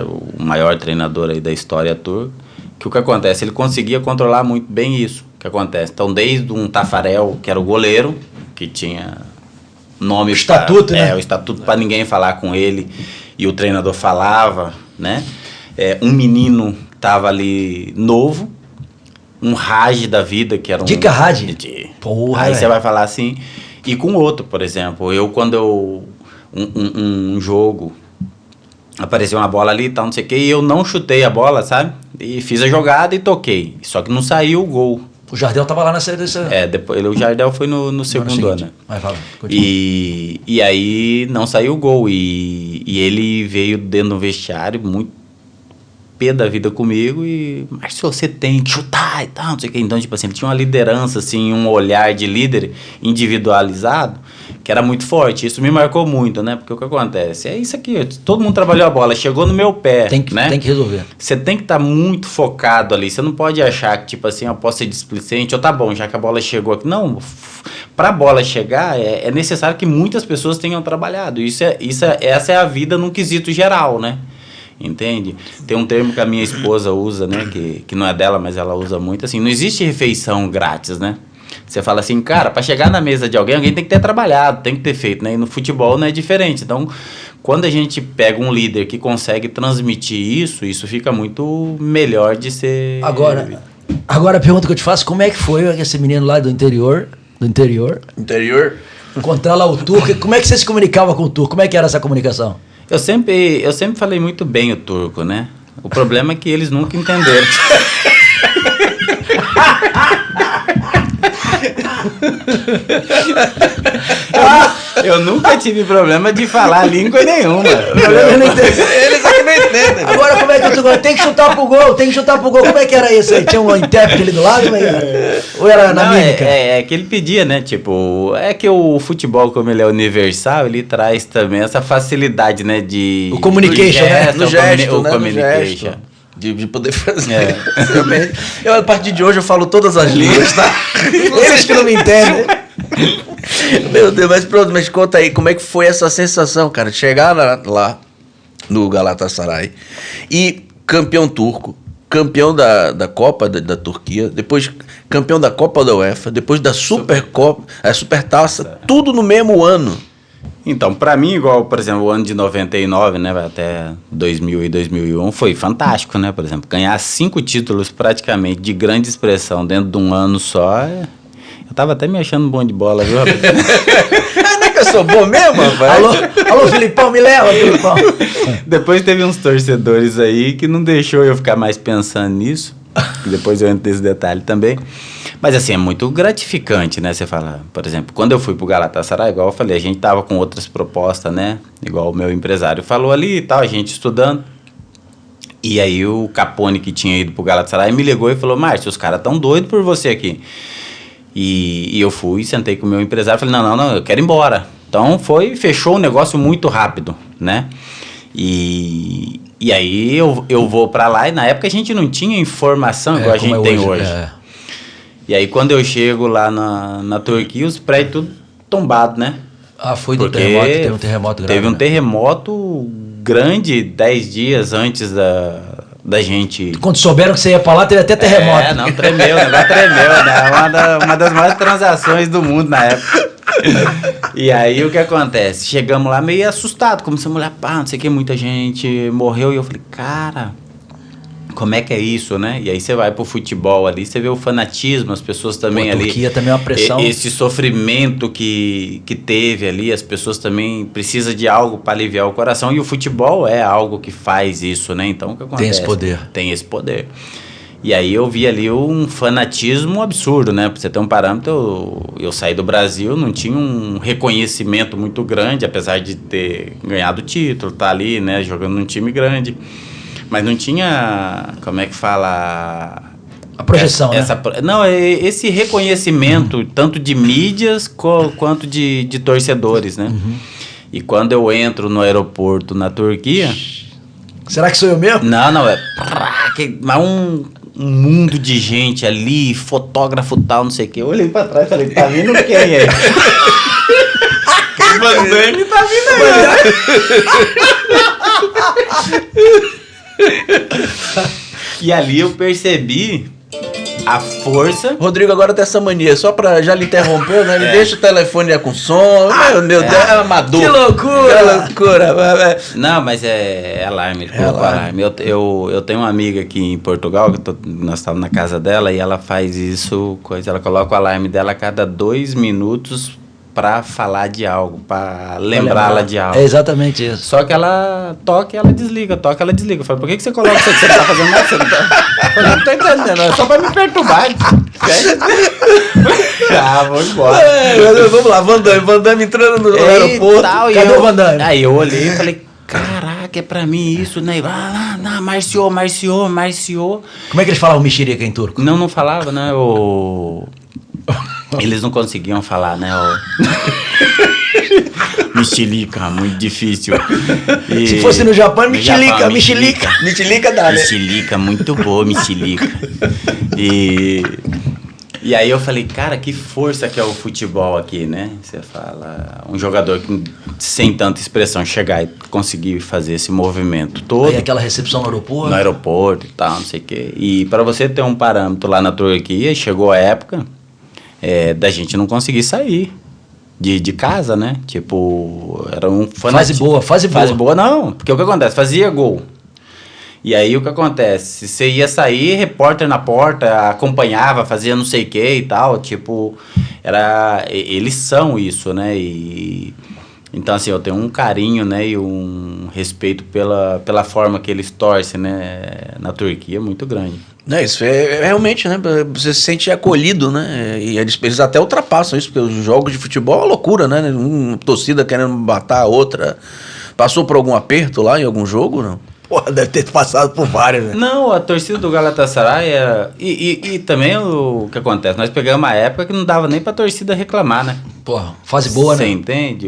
o maior treinador aí da história turca. Que o que acontece? Ele conseguia controlar muito bem isso. O que acontece? Então, desde um Tafarel, que era o goleiro, que tinha nome... Estatuto, né? O estatuto para ninguém falar com ele, e o treinador falava, né? Um menino tava ali novo, um Raj da vida, que era um... Dica Raj? Porra, aí você vai falar assim, e com outro, por exemplo, um jogo, apareceu uma bola ali e tal, não sei o que, e eu não chutei a bola, sabe? E fiz a jogada e toquei, só que não saiu o gol. O Jardel tava lá nessa... Depois, o Jardel foi no segundo ano. Vai, fala, e aí não saiu o gol, e ele veio dentro do vestiário muito pé da vida comigo e... Márcio, você tem que chutar e tal, não sei o que. Então, tipo assim, ele tinha uma liderança, assim, um olhar de líder individualizado que era muito forte. Isso me marcou muito, né? Porque o que acontece? É isso aqui, todo mundo trabalhou a bola, chegou no meu pé, né? Tem que resolver. Você tem que estar muito focado ali. Você não pode achar que, tipo assim, eu posso ser displicente, ou tá bom, já que a bola chegou aqui. Não, para a bola chegar, é necessário que muitas pessoas tenham trabalhado. Essa é a vida num quesito geral, né? Entende? Tem um termo que a minha esposa usa, né? Que não é dela, mas ela usa muito, assim, não existe refeição grátis, né? Você fala assim, cara, para chegar na mesa de alguém tem que ter trabalhado, tem que ter feito, né? E no futebol não é diferente. Então, quando a gente pega um líder que consegue transmitir isso fica muito melhor de ser... Agora a pergunta que eu te faço, como é que foi esse menino lá do interior? Encontrar lá o turco, como é que você se comunicava com o turco? Como é que era essa comunicação? Eu sempre falei muito bem o turco, né? O problema é que eles nunca entenderam. Eu nunca tive problema de falar língua nenhuma. Eles aqui não entendem. Agora, como é que eu tem que chutar pro gol, Como é que era isso aí? Tinha um intérprete ali do lado? Como é que era? Ou era na mímica? É que ele pedia, né? Tipo, é que o futebol, como ele é universal, ele traz também essa facilidade, né? O communication, né? No gesto, né? Communication. De poder fazer. Eu, a partir de hoje, eu falo todas as línguas, tá? Eles que não me entendem. Meu Deus, mas pronto, mas conta aí, como é que foi essa sensação, cara, de chegar lá no Galatasaray e campeão turco, campeão da Copa da Turquia, depois campeão da Copa da UEFA, depois da Supercopa, a Supertaça, tudo no mesmo ano. Então, para mim, igual, por exemplo, o ano de 99, né, até 2000 e 2001, foi fantástico, né? Por exemplo, ganhar 5 títulos praticamente de grande expressão dentro de um ano só, eu tava até me achando bom de bola, viu, rapaz? Não é que eu sou bom mesmo, rapaz? Alô, Filipão, me leva, Filipão. Depois teve uns torcedores aí que não deixou eu ficar mais pensando nisso. Depois eu entro nesse detalhe também. Mas assim, é muito gratificante, né? Você fala, por exemplo, quando eu fui pro Galatasaray, igual eu falei, a gente tava com outras propostas, né? Igual o meu empresário falou ali e tal, a gente estudando. E aí o Capone, que tinha ido pro Galatasaray, me ligou e falou, Márcio, os caras tão doidos por você aqui. E eu fui, sentei com o meu empresário, falei, não, eu quero ir embora. Então fechou o negócio muito rápido, né? E aí eu vou pra lá, e na época a gente não tinha informação igual a gente tem hoje. E aí quando eu chego lá na Turquia, os prédios tudo tombados, né? Foi do terremoto, teve um terremoto grande. Teve um terremoto grande 10 dias antes da gente... Quando souberam que você ia pra lá, teve até terremoto. Não, tremeu, o negócio tremeu, né? Uma das maiores transações do mundo na época. E aí o que acontece? Chegamos lá meio assustado, começamos a olhar, não sei o que, muita gente morreu, e eu falei, cara, como é que é isso, né? E aí você vai pro futebol ali, você vê o fanatismo, as pessoas também ali... Turquia também é uma pressão. Esse sofrimento que teve ali, as pessoas também precisam de algo para aliviar o coração, e o futebol é algo que faz isso, né? Então, o que acontece? Tem esse poder. Tem esse poder. E aí eu vi ali um fanatismo absurdo, né? Pra você ter um parâmetro, eu saí do Brasil, não tinha um reconhecimento muito grande, apesar de ter ganhado o título, tá ali, né? Jogando num time grande. Mas não tinha, como é que fala... A projeção, né? Não, esse reconhecimento, tanto de mídias quanto de torcedores, né? E quando eu entro no aeroporto na Turquia... Será que sou eu mesmo? Não, mas um mundo de gente ali, fotógrafo tal, não sei o quê. Eu olhei pra trás e falei, tá vindo quem aí? O Van Damme tá vindo aí. E ali eu percebi a força... Rodrigo agora tem essa mania, só pra já lhe interromper, né? Ele deixa o telefone já com som. Meu Deus, é amador. Que loucura! Que loucura! Não, mas é alarme, ele colocou alarme. Eu tenho uma amiga aqui em Portugal, nós estávamos na casa dela, e ela faz isso, ela coloca o alarme dela a cada 2 minutos pra falar de algo, pra lembrá-la de algo. É exatamente isso. Só que ela toca e ela desliga, toca e ela desliga. Eu falo, por que você coloca isso aqui? Você não tá fazendo nada? Você não tá... Eu falei, não tô entendendo, é só pra me perturbar. Vou embora. Vamos lá, Van Damme entrando no aeroporto. Cadê o Van Damme? Aí eu olhei e falei, caraca, é pra mim isso, né? Marciou. Como é que eles falavam mexerica em turco? Não falava, né? Eles não conseguiam falar, né? Mexilica, muito difícil. Se fosse no Japão, mexilica. Mexilica dá, né? Mexilica, muito boa, mexilica. E aí eu falei, cara, que força que é o futebol aqui, né? Você fala, um jogador que, sem tanta expressão, chegar e conseguir fazer esse movimento todo. Aí aquela recepção no aeroporto. No aeroporto e tal, não sei o quê. E para você ter um parâmetro lá na Turquia, chegou a época da gente não conseguir sair de casa, né? Tipo, era um fanatismo. Fase boa não, porque o que acontece? Fazia gol. E aí o que acontece? Você ia sair, repórter na porta, acompanhava, fazia não sei o que e tal, tipo, eles são isso, né? E então assim, eu tenho um carinho, né, e um respeito pela forma que eles torcem, né, na Turquia, muito grande. Isso é realmente, né? Você se sente acolhido, né? E eles até ultrapassam isso, porque os jogos de futebol é uma loucura, né? Uma torcida querendo matar a outra. Passou por algum aperto lá em algum jogo, não? Porra, deve ter passado por vários, né? Não, a torcida do Galatasaray e também o que acontece, nós pegamos uma época que não dava nem pra torcida reclamar, né? Porra, fase boa, né? Você entende?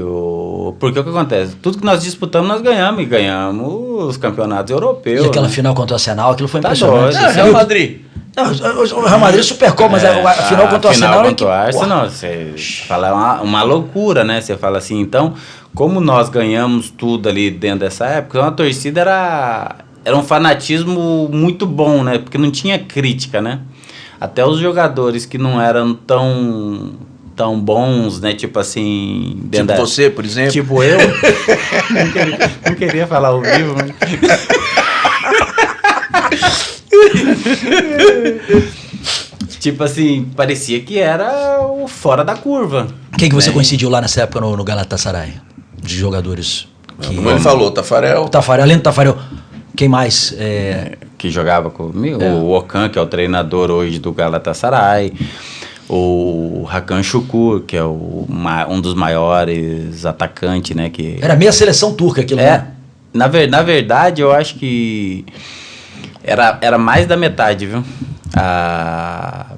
Porque o que acontece? Tudo que nós disputamos, nós ganhamos. E ganhamos os campeonatos europeus. E aquela né? final contra o Arsenal, aquilo foi impressionante. Real Madrid. Não, o Real Madrid Supercopa, mas a final contra o Arsenal... A final contra o Arsenal, você fala uma loucura, né? Você fala assim, então, como nós ganhamos tudo ali dentro dessa época, uma torcida era um fanatismo muito bom, né? Porque não tinha crítica, né? Até os jogadores que não eram tão bons, né? Tipo assim... Tipo você, por exemplo. Tipo eu. não queria falar ao vivo, mas... Tipo assim, parecia que era o fora da curva. Quem que você coincidiu lá nessa época no Galatasaray? De jogadores que... Como ele falou, Tafarel, além do Tafarel, quem mais? Que jogava comigo? O Okan, que é o treinador hoje do Galatasaray. O Hakan Şükür, que é um dos maiores atacantes, né? Que era meia seleção turca aquilo, né? Na verdade, eu acho que era mais da metade, viu?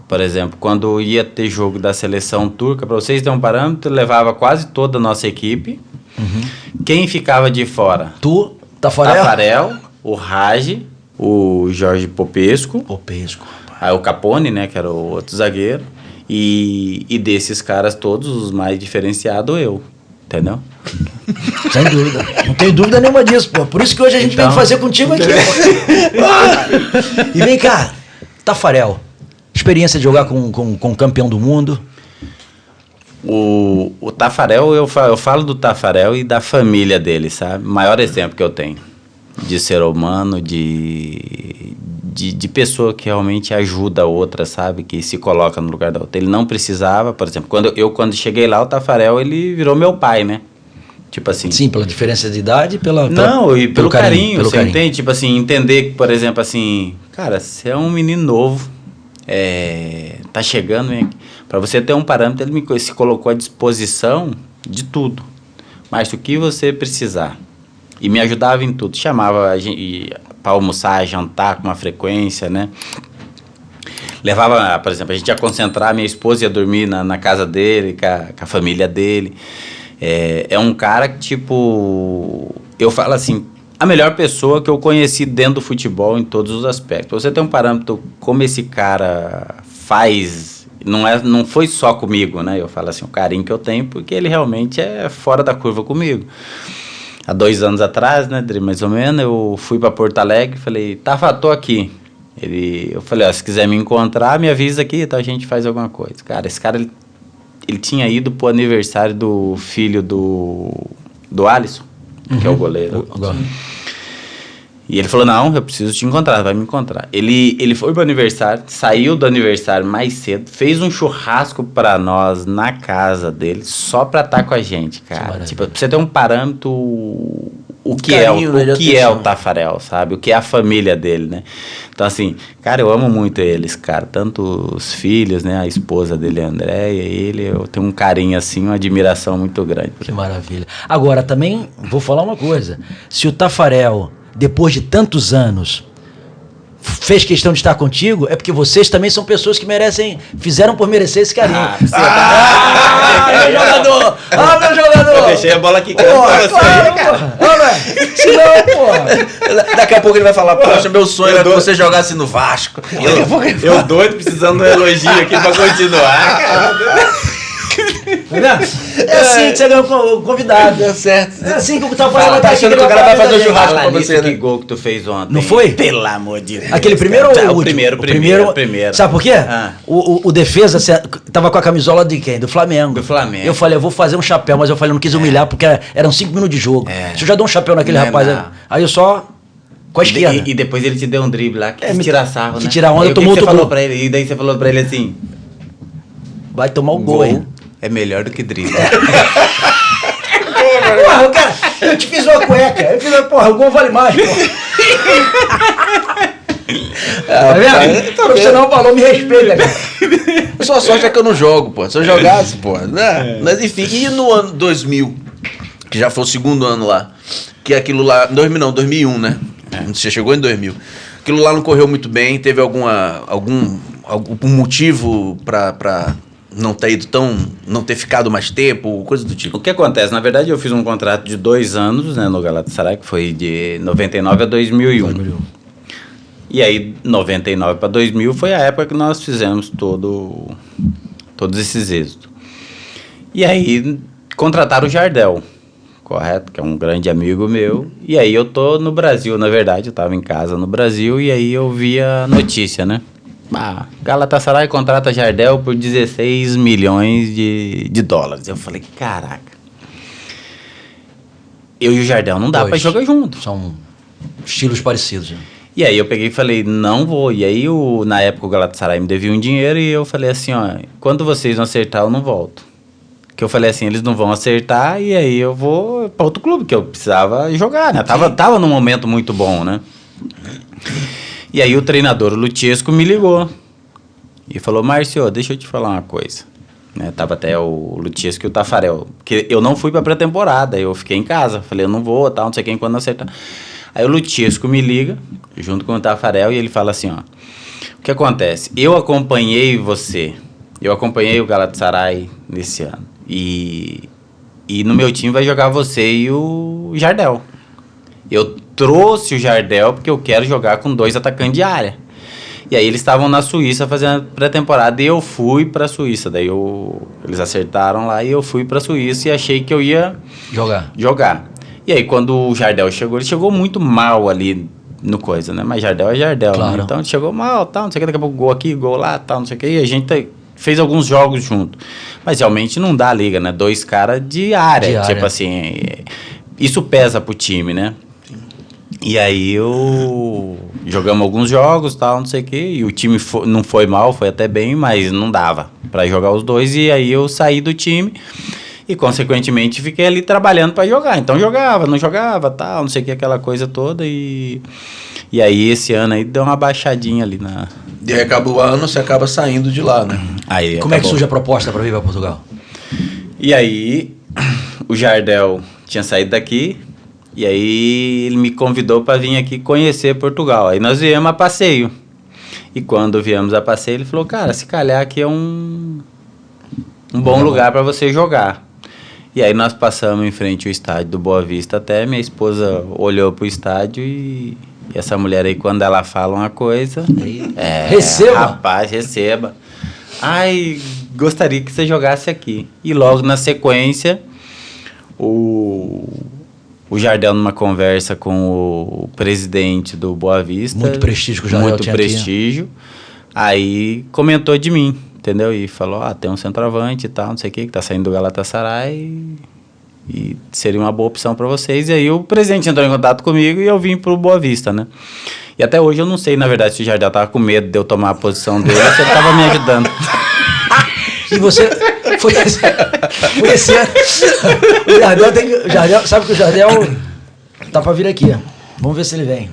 Por exemplo, quando ia ter jogo da seleção turca, para vocês terem um parâmetro, levava quase toda a nossa equipe. Uhum. Quem ficava de fora? Tafarel, o Raj, o Jorge Popescu. Aí o Capone, né, que era o outro zagueiro. E desses caras todos, os mais diferenciados, eu. Entendeu? Sem dúvida. Não tenho dúvida nenhuma disso, pô. Por isso que hoje a gente vem fazer contigo aqui. E vem cá, Tafarel, experiência de jogar com o campeão do mundo. O Tafarel, eu falo do Tafarel e da família dele, sabe? O maior exemplo que eu tenho de ser humano, de de pessoa que realmente ajuda a outra, sabe? Que se coloca no lugar da outra. Ele não precisava, por exemplo, quando cheguei lá, o Tafarel, ele virou meu pai, né? Tipo assim... Sim, pela diferença de idade e Não, e pelo carinho, pelo você carinho. entende? Tipo assim, entender que, por exemplo, assim... Cara, você é um menino novo, tá chegando, vem aqui. Pra você ter um parâmetro, ele se colocou à disposição de tudo. Mas o que você precisar. E me ajudava em tudo. Chamava a gente para almoçar, jantar com uma frequência, né? Levava, por exemplo, a gente ia concentrar, minha esposa ia dormir na casa dele, com a família dele. É um cara que, tipo... Eu falo assim, a melhor pessoa que eu conheci dentro do futebol em todos os aspectos. Você tem um parâmetro como esse cara faz... Não foi só comigo, né? Eu falo assim, o carinho que eu tenho, porque ele realmente é fora da curva comigo. Há 2 anos atrás, né, mais ou menos, eu fui para Porto Alegre e falei, Tafa, tô aqui. Eu falei, ó, se quiser me encontrar, me avisa aqui, tá, a gente faz alguma coisa. Cara, esse cara, ele tinha ido pro aniversário do filho do Alisson, que é o goleiro. E ele falou, não, eu preciso te encontrar, vai me encontrar. Ele foi pro aniversário, saiu do aniversário mais cedo, fez um churrasco pra nós na casa dele, só pra estar com a gente, cara. Tipo, pra você ter um parâmetro, o que é o Tafarel, sabe? O que é a família dele, né? Então, assim, cara, eu amo muito eles, cara. Tanto os filhos, né? A esposa dele, a Andréia, ele, eu tenho um carinho, assim, uma admiração muito grande. Que maravilha. Agora, também vou falar uma coisa. Se o Tafarel, depois de tantos anos, fez questão de estar contigo, é porque vocês também são pessoas que fizeram por merecer esse carinho. Meu jogador! Meu jogador! Eu deixei a bola aqui, cara. Daqui a pouco ele vai falar, poxa, meu sonho era que você jogasse no Vasco. Eu doido, precisando de um elogio aqui pra continuar, cara. Tá vendo? É assim que você ganha o convidado. Deu certo. É assim que o Tafarel Fala, tá achando que o cara vai fazer o churrasco pra você, né? Que gol que tu fez ontem. Não foi? Pelo amor de Deus. Aquele primeiro ou o último? O primeiro. Sabe por quê? Ah. O defesa tava com a camisola de quem? Do Flamengo. Do Flamengo. Eu falei, eu vou fazer um chapéu, mas eu falei, eu não quis humilhar, porque eram 5 minutos de jogo. Se eu já dou um chapéu naquele rapaz, aí eu só... Com a esquerda. E depois ele te deu um drible lá, que tirar sarro, né? Que tirar onda, tomou outro gol. E daí você falou pra ele assim... Vai tomar o gol, hein? É melhor do que drible. Porra, cara, eu te fiz uma cueca. Porra, o gol vale mais, porra. Tá vendo? Então, você não falou, me respeita, cara. Sua sorte é que eu não jogo, pô. Se eu jogasse, pô. Né? Mas enfim, e no ano 2000, que já foi o segundo ano lá, que aquilo lá... 2001, né? Você chegou em 2000. Aquilo lá não correu muito bem, teve algum motivo pra não ter ido não ter ficado mais tempo, coisa do tipo? O que acontece? Na verdade, eu fiz um contrato de 2 anos, né, no Galatasaray, que foi de 99 a 2001. E aí, 99 para 2000 foi a época que nós fizemos todos esses êxitos. E aí, contrataram o Jardel, correto? Que é um grande amigo meu. E aí, eu tô no Brasil, na verdade, eu tava em casa no Brasil, e aí eu vi a notícia, né? Galatasaray contrata Jardel por 16 milhões de dólares. Eu falei, caraca. Eu e o Jardel não dá pra jogar junto. São estilos parecidos. Né? E aí eu peguei e falei, não vou. E aí, na época, o Galatasaray me devia um dinheiro e eu falei assim, ó, quando vocês não acertar, eu não volto. Que eu falei assim, eles não vão acertar e aí eu vou pra outro clube, que eu precisava jogar, né? Tava num momento muito bom, né? E aí o treinador, o Luchesco, me ligou e falou, Márcio, deixa eu te falar uma coisa. Né, tava até o Luchesco e o Tafarel, porque eu não fui pra pré-temporada, eu fiquei em casa, falei, eu não vou, tal, não sei quem, quando acertar. Aí o Luchesco me liga, junto com o Tafarel, e ele fala assim, ó, o que acontece? Eu acompanhei o Galatasaray nesse ano, e no meu time vai jogar você e o Jardel. Eu trouxe o Jardel porque eu quero jogar com 2 atacantes de área. E aí eles estavam na Suíça fazendo pré-temporada e eu fui pra Suíça. Daí eles acertaram lá e eu fui pra Suíça e achei que eu ia jogar. E aí quando o Jardel chegou, ele chegou muito mal ali no coisa, né? Mas Jardel é Jardel, claro. Né? Então ele chegou mal, tal, não sei o que, daqui a pouco gol aqui, gol lá, tal, não sei o que. E a gente fez alguns jogos junto. Mas realmente não dá liga, né? 2 caras de área. Tipo assim, isso pesa pro time, né? E aí jogamos alguns jogos, tal, não sei o quê, e o time não foi mal, foi até bem, mas não dava para jogar os dois, e aí eu saí do time e, consequentemente, fiquei ali trabalhando para jogar. Então jogava, não jogava, tal, não sei o que, aquela coisa toda, e aí esse ano aí deu uma baixadinha ali na... E aí acaba o ano, você acaba saindo de lá, né? Aí Como é que surge a proposta para vir para Portugal? E aí o Jardel tinha saído daqui, e aí ele me convidou para vir aqui conhecer Portugal. Aí nós viemos a passeio. E quando viemos a passeio, ele falou, cara, se calhar aqui é um bom lugar para você jogar. E aí nós passamos em frente ao estádio do Boa Vista, até minha esposa olhou pro estádio e essa mulher aí, quando ela fala uma coisa... Receba! Rapaz, receba. Ai, gostaria que você jogasse aqui. E logo na sequência, o Jardel, numa conversa com o presidente do Boa Vista... Muito prestígio que o Jardel muito tinha prestígio. Aí comentou de mim, entendeu? E falou, tem um centroavante e tal, não sei o que tá saindo do Galatasaray e seria uma boa opção para vocês. E aí o presidente entrou em contato comigo e eu vim pro Boa Vista, né? E até hoje eu não sei, na verdade, se o Jardel tava com medo de eu tomar a posição dele ou se ele tava me ajudando. E você... Foi esse ano. O Jardel, sabe que o Jardel tá pra vir aqui. Vamos ver se ele vem.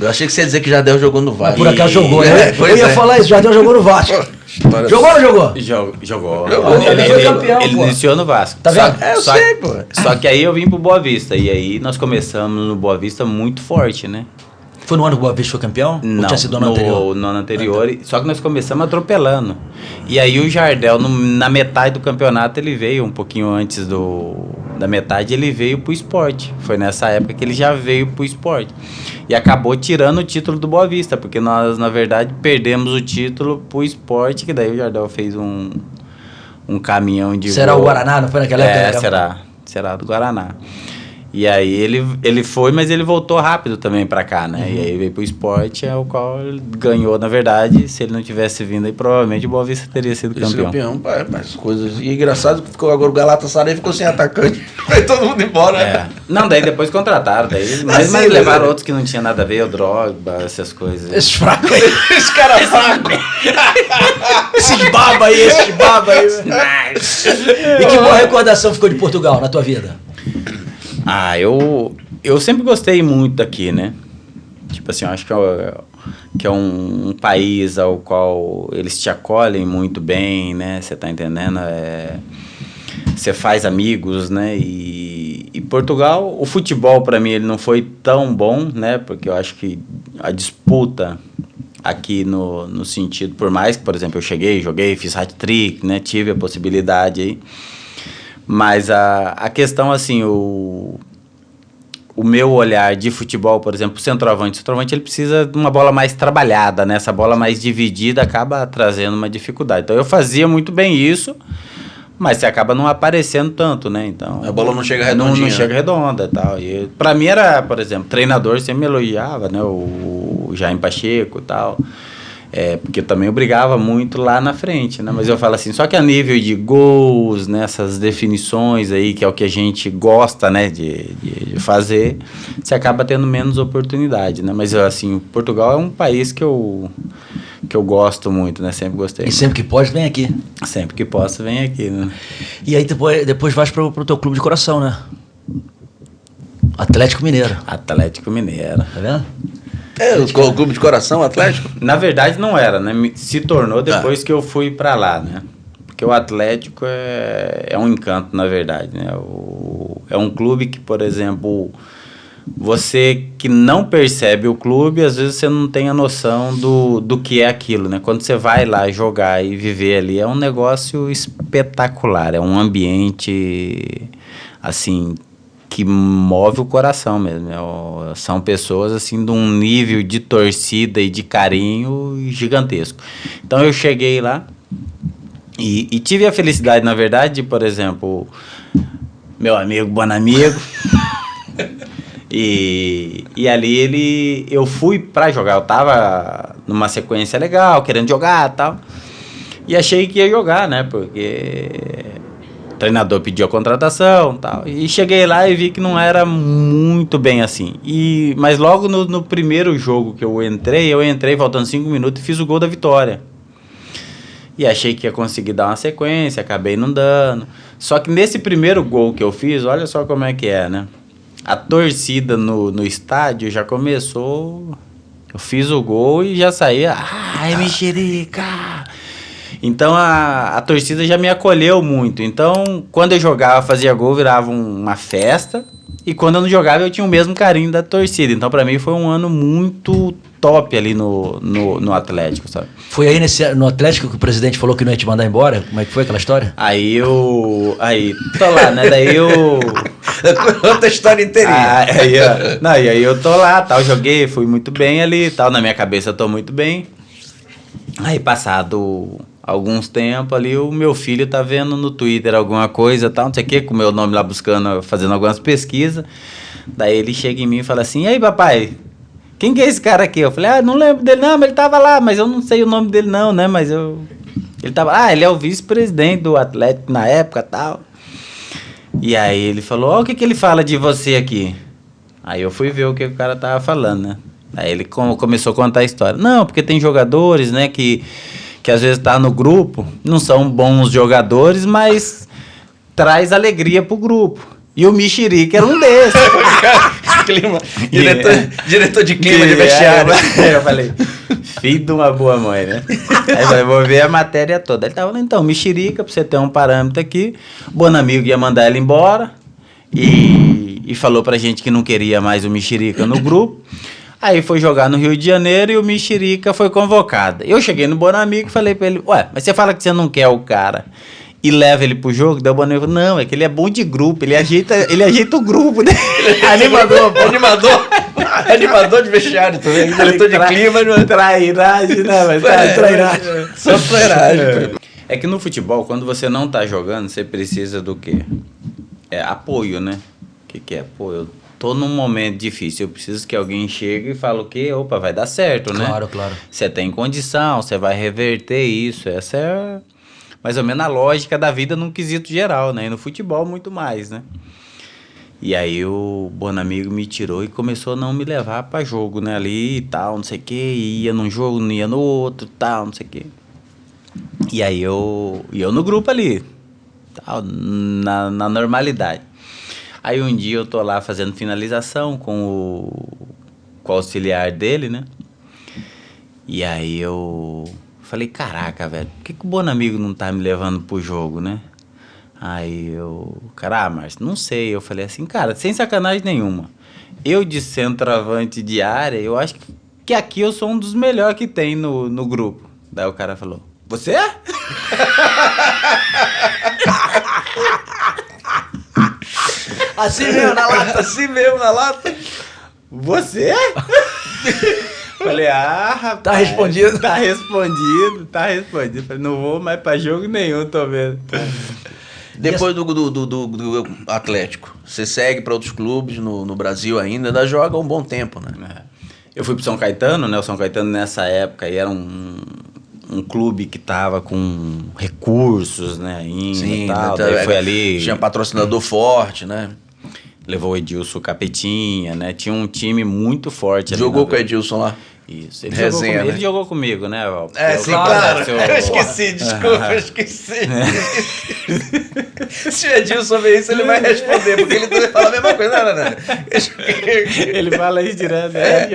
Eu achei que você ia dizer que Jardel jogou no Vasco. Por acaso jogou, né? Eu ia falar isso, o Jardel jogou no Vasco. Jogou ou não jogou? Jogou. Ele foi campeão, ele pô. iniciou no Vasco. Tá vendo? Eu sei, pô. Só que aí eu vim pro Boa Vista. E aí nós começamos no Boa Vista muito forte, né? Foi no ano que o Boa Vista foi campeão? Não, ou tinha sido no ano anterior? No ano anterior. Só que nós começamos atropelando. E aí o Jardel, na metade do campeonato, ele veio, um pouquinho antes da metade, ele veio pro esporte. Foi nessa época que ele já veio pro esporte. E acabou tirando o título do Boa Vista, porque nós, na verdade, perdemos o título pro esporte, que daí o Jardel fez um caminhão de... Será o Guaraná? Não foi naquela época? Será do Guaraná. E aí ele foi, mas ele voltou rápido também pra cá, né? E aí veio pro esporte, o qual ele ganhou, na verdade. Se ele não tivesse vindo aí, provavelmente o Boa Vista teria sido campeão. Mas coisas... E engraçado que ficou agora o Galatasaray ficou sem atacante. Vai todo mundo embora. Não, daí depois contrataram. Mas levaram outros que não tinha nada a ver, o Drogba, essas coisas. Esses fracos aí. Esse cara é fraco. Esses baba aí. E que boa recordação ficou de Portugal na tua vida? Eu sempre gostei muito daqui, né? Tipo assim, eu acho que é um país ao qual eles te acolhem muito bem, né? Você tá entendendo? Você faz amigos, né? E Portugal, o futebol para mim ele não foi tão bom, né? Porque eu acho que a disputa aqui no sentido, por mais que, por exemplo, eu joguei, fiz hat-trick, né? Tive a possibilidade aí. Mas a questão, assim, o meu olhar de futebol, por exemplo, o centroavante ele precisa de uma bola mais trabalhada, né? Essa bola mais dividida acaba trazendo uma dificuldade. Então, eu fazia muito bem isso, mas você acaba não aparecendo tanto, né? Então, a bola não chega redondinha. Não chega redonda e tal. E pra mim era, por exemplo, treinador sempre me elogiava, né? O Jaime Pacheco e tal. Porque eu também brigava muito lá na frente, né? Mas eu falo assim, só que a nível de gols, né? Essas definições aí, que é o que a gente gosta, né? De fazer, você acaba tendo menos oportunidade, né? Mas, assim, Portugal é um país que eu gosto muito, né? Sempre gostei. E sempre que pode, vem aqui. Sempre que posso, vem aqui, né? E aí depois vais pro teu clube de coração, né? Atlético Mineiro. Atlético Mineiro. Tá vendo? O clube de coração, Atlético? Na verdade não era, né? Se tornou depois que eu fui pra lá, né? Porque o Atlético é um encanto, na verdade, né? É um clube que, por exemplo, você que não percebe o clube, às vezes você não tem a noção do que é aquilo, né? Quando você vai lá jogar e viver ali, é um negócio espetacular, é um ambiente, assim, que move o coração mesmo. São pessoas assim de um nível de torcida e de carinho gigantesco. Então eu cheguei lá e tive a felicidade, na verdade, de, por exemplo, meu amigo, bom amigo, e ali eu fui pra jogar. Eu tava numa sequência legal, querendo jogar e tal, e achei que ia jogar, né, porque O treinador pediu a contratação, tal, e cheguei lá e vi que não era muito bem assim. Mas logo no primeiro jogo que eu entrei faltando 5 minutos e fiz o gol da vitória. E achei que ia conseguir dar uma sequência, acabei não dando. Só que nesse primeiro gol que eu fiz, olha só como é que é, né? A torcida no estádio já começou... Eu fiz o gol e já saía... Ai, mexerica! Então a torcida já me acolheu muito. Então, quando eu jogava, fazia gol, virava uma festa. E quando eu não jogava, eu tinha o mesmo carinho da torcida. Então, pra mim, foi um ano muito top ali no Atlético, sabe? Foi aí no Atlético que o presidente falou que não ia te mandar embora? Como é que foi aquela história? Aí, tô lá, né? Daí eu... Conta a história inteirinha. E aí eu tô lá, tal, joguei, fui muito bem ali, tal. Na minha cabeça eu tô muito bem. Aí, passado alguns tempos ali, o meu filho tá vendo no Twitter alguma coisa, tal, não sei o que, com o meu nome lá buscando, fazendo algumas pesquisas. Daí ele chega em mim e fala assim, e aí, papai, quem que é esse cara aqui? Eu falei, não lembro dele não, mas ele tava lá, mas eu não sei o nome dele não, né, mas ele tava, ele é o vice-presidente do Atlético na época, tal. E aí ele falou, ó, o que ele fala de você aqui? Aí eu fui ver o que o cara tava falando, né. Aí ele começou a contar a história. Não, porque tem jogadores, né, que às vezes tá no grupo, não são bons jogadores, mas traz alegria pro grupo. E o Mexerica era um desses. Diretor de clima de vestiário. Eu falei, filho de uma boa mãe, né? Aí eu falei, vou ver a matéria toda. Ele tava falando, então, Mexerica, pra você ter um parâmetro aqui, o Bonamigo ia mandar ela embora e falou pra gente que não queria mais o Mexerica no grupo. Aí foi jogar no Rio de Janeiro e o Mexerica foi convocado. Eu cheguei no Bonamigo e falei pra ele, mas você fala que você não quer o cara e leva ele pro jogo? Daí o Bonamigo falou, não, é que ele é bom de grupo, ele ajeita o grupo. Né? Animador de vestiário também, diretor de clima. Trairagem, né? Mas trairagem. Só trairagem. É que no futebol, quando você não tá jogando, você precisa do quê? Apoio, né? O que é apoio? Tô num momento difícil, eu preciso que alguém chegue e fale o quê? Opa, vai dar certo, né? Claro. Você tem condição, você vai reverter isso. Essa é mais ou menos a lógica da vida num quesito geral, né? E no futebol muito mais, né? E aí o Bonamigo me tirou e começou a não me levar pra jogo, né? Ali e tal, não sei o quê. Ia num jogo, não ia no outro, tal, não sei o quê. E aí eu no grupo ali, tal, na normalidade. Aí um dia eu tô lá fazendo finalização com o auxiliar dele, né? E aí eu falei, caraca, velho, por que o Bonamigo não tá me levando pro jogo, né? Aí Márcio, não sei. Eu falei assim, cara, sem sacanagem nenhuma. Eu de centroavante de área, eu acho que aqui eu sou um dos melhores que tem no grupo. Daí o cara falou, você é? Assim mesmo na lata. Você? Falei, rapaz. Tá respondido. Tá respondido. Falei, não vou mais pra jogo nenhum, tô vendo. Depois do Atlético, você segue para outros clubes no Brasil ainda joga um bom tempo, né? Eu fui pro São Caetano, né? O São Caetano nessa época aí era um clube que tava com recursos, né? Ainda. Sim, e tal. Daí foi ali. Tinha patrocinador forte, né? Levou o Edilson Capetinha, né? Tinha um time muito forte ali. Jogou com o Edilson lá? Isso. Ele jogou comigo, né, Val? Sim, claro. Eu esqueci, desculpa, eu esqueci. Se o Edilson ver isso, ele vai responder, porque ele também fala a mesma coisa, né? Ele fala isso direto, né?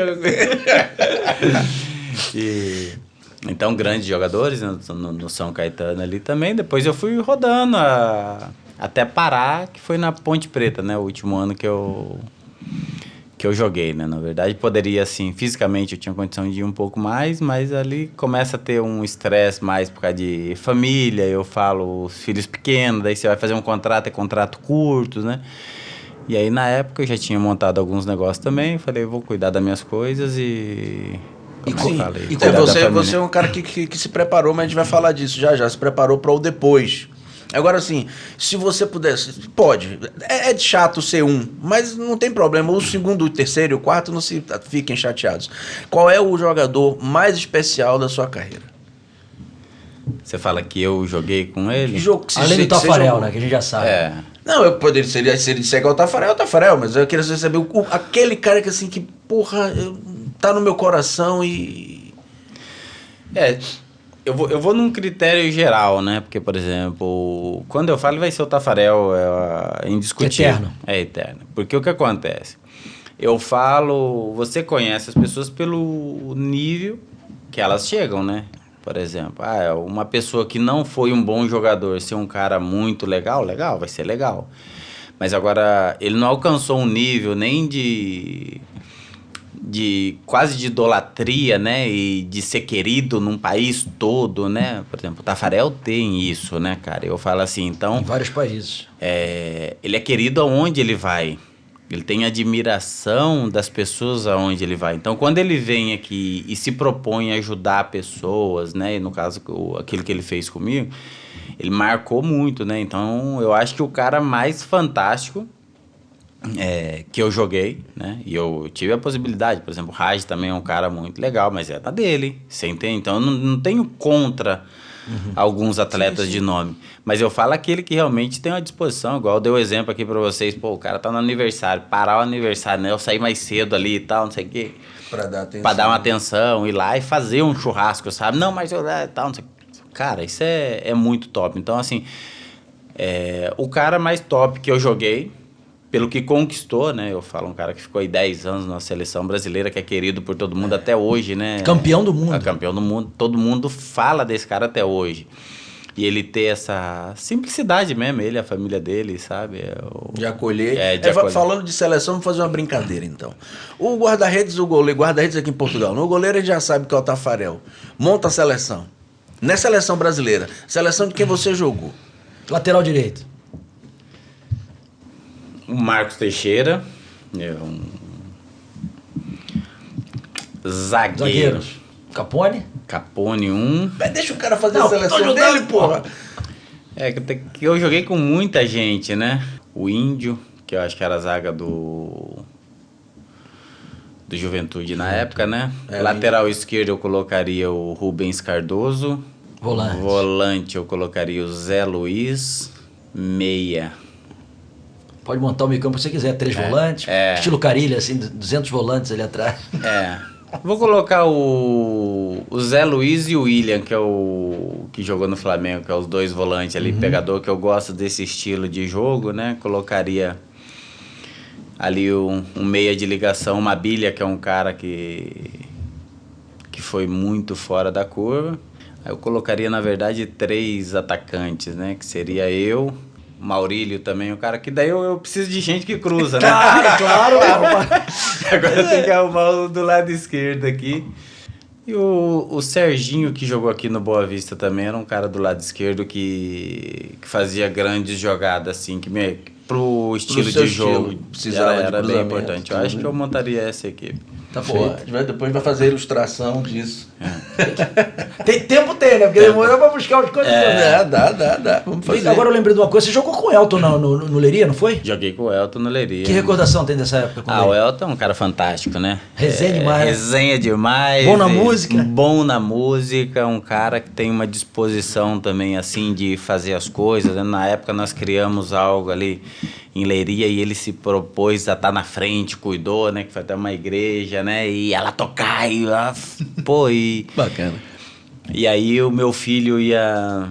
Então, grandes jogadores, né, no São Caetano ali também. Depois eu fui rodando até parar, que foi na Ponte Preta, né? O último ano que eu joguei, né? Na verdade, poderia, assim, fisicamente eu tinha condição de ir um pouco mais, mas ali começa a ter um estresse mais por causa de família, eu falo, os filhos pequenos, daí você vai fazer um contrato, é contrato curto, né? E aí, na época, eu já tinha montado alguns negócios também, falei, vou cuidar das minhas coisas e você é um cara que se preparou, mas a gente vai falar disso já se preparou para o depois. Agora, assim, se você pudesse... Pode. É chato ser mas não tem problema. O segundo, o terceiro e o quarto não fiquem chateados. Qual é o jogador mais especial da sua carreira? Você fala que eu joguei com ele? Além do Tafarel, né? Que a gente já sabe. É. Não, eu poderia, se ele disser que é o Tafarel, mas eu queria saber aquele cara que assim, que porra, tá no meu coração e... Eu vou num critério geral, né? Porque, por exemplo, quando eu falo vai ser o Tafarel, é indiscutível. Eterno. É eterno. Porque o que acontece? Eu falo, você conhece as pessoas pelo nível que elas chegam, né? Por exemplo, uma pessoa que não foi um bom jogador, ser um cara muito legal, vai ser legal. Mas agora, ele não alcançou um nível nem de quase de idolatria, né? E de ser querido num país todo, né? Por exemplo, o Tafarel tem isso, né, cara? Eu falo assim, então... Em vários países. Ele é querido aonde ele vai. Ele tem admiração das pessoas aonde ele vai. Então, quando ele vem aqui e se propõe a ajudar pessoas, né? E no caso, aquilo que ele fez comigo, ele marcou muito, né? Então, eu acho que o cara mais fantástico que eu joguei, né? E eu tive a possibilidade, por exemplo, o Raj também é um cara muito legal, mas é da dele, você entende? Então, eu não tenho contra... alguns atletas de nome. Mas eu falo aquele que realmente tem uma disposição, igual eu dei o exemplo aqui pra vocês, pô, o cara tá no aniversário, parar o aniversário, né? Eu sair mais cedo ali e tal, não sei o quê. Pra dar atenção. Pra dar uma atenção, ir lá e fazer um churrasco, sabe? Não, mas eu tal, não sei o quê. Cara, isso é muito top. Então, assim, o cara mais top que eu joguei, pelo que conquistou, né? Eu falo um cara que ficou aí 10 anos na seleção brasileira, que é querido por todo mundo até hoje, né? Campeão do mundo. Campeão do mundo. Todo mundo fala desse cara até hoje. E ele ter essa simplicidade mesmo, ele, a família dele, sabe? De acolher. De acolher. Falando de seleção, vamos fazer uma brincadeira, então. O guarda-redes, guarda-redes aqui em Portugal, no goleiro ele já sabe que é o Tafarel. Monta a seleção. Não é seleção brasileira. Seleção de quem você jogou. Lateral direito. O Marcos Teixeira, zagueiro. Capone? Capone 1. Mas deixa o cara fazer a seleção dele, porra. Que eu joguei com muita gente, né? O Índio, que eu acho que era a zaga do Juventude na época, né? Lateral esquerdo eu colocaria o Rubens Cardoso. Volante eu colocaria o Zé Luiz. Meia. Pode montar o meio campo se você quiser, 3 volantes, estilo Carilha, assim, 200 volantes ali atrás. Vou colocar o Zé Luiz e o William, que é o que jogou no Flamengo, que é os 2 volantes ali, pegador, que eu gosto desse estilo de jogo, né? Colocaria ali um meia de ligação, uma Bilha, que é um cara que foi muito fora da curva. Aí eu colocaria, na verdade, 3 atacantes, né? Que seria eu... Maurílio também, o cara que daí eu preciso de gente que cruza, né? Claro. Agora tem que arrumar o do lado esquerdo aqui. E o Serginho, que jogou aqui no Boa Vista também, era um cara do lado esquerdo que fazia grandes jogadas, assim, pro estilo de jogo era bem importante. Eu acho que eu montaria essa equipe. Tá bom. Depois vai fazer a ilustração disso. Tem tempo, né? Porque demorou pra buscar as coisas. Dá. Vamos fazer. Agora eu lembrei de uma coisa. Você jogou com o Elton no Leiria, não foi? Joguei com o Elton no Leiria. Que recordação tem dessa época com o Elton é um cara fantástico, né? Resenha demais. Resenha demais. Bom na música. Bom na música. Um cara que tem uma disposição também, assim, de fazer as coisas. Na época nós criamos algo ali em Leiria e ele se propôs a estar na frente, cuidou, né? Que foi até uma igreja, né? E ela tocar e... Bacana. E aí o meu filho ia...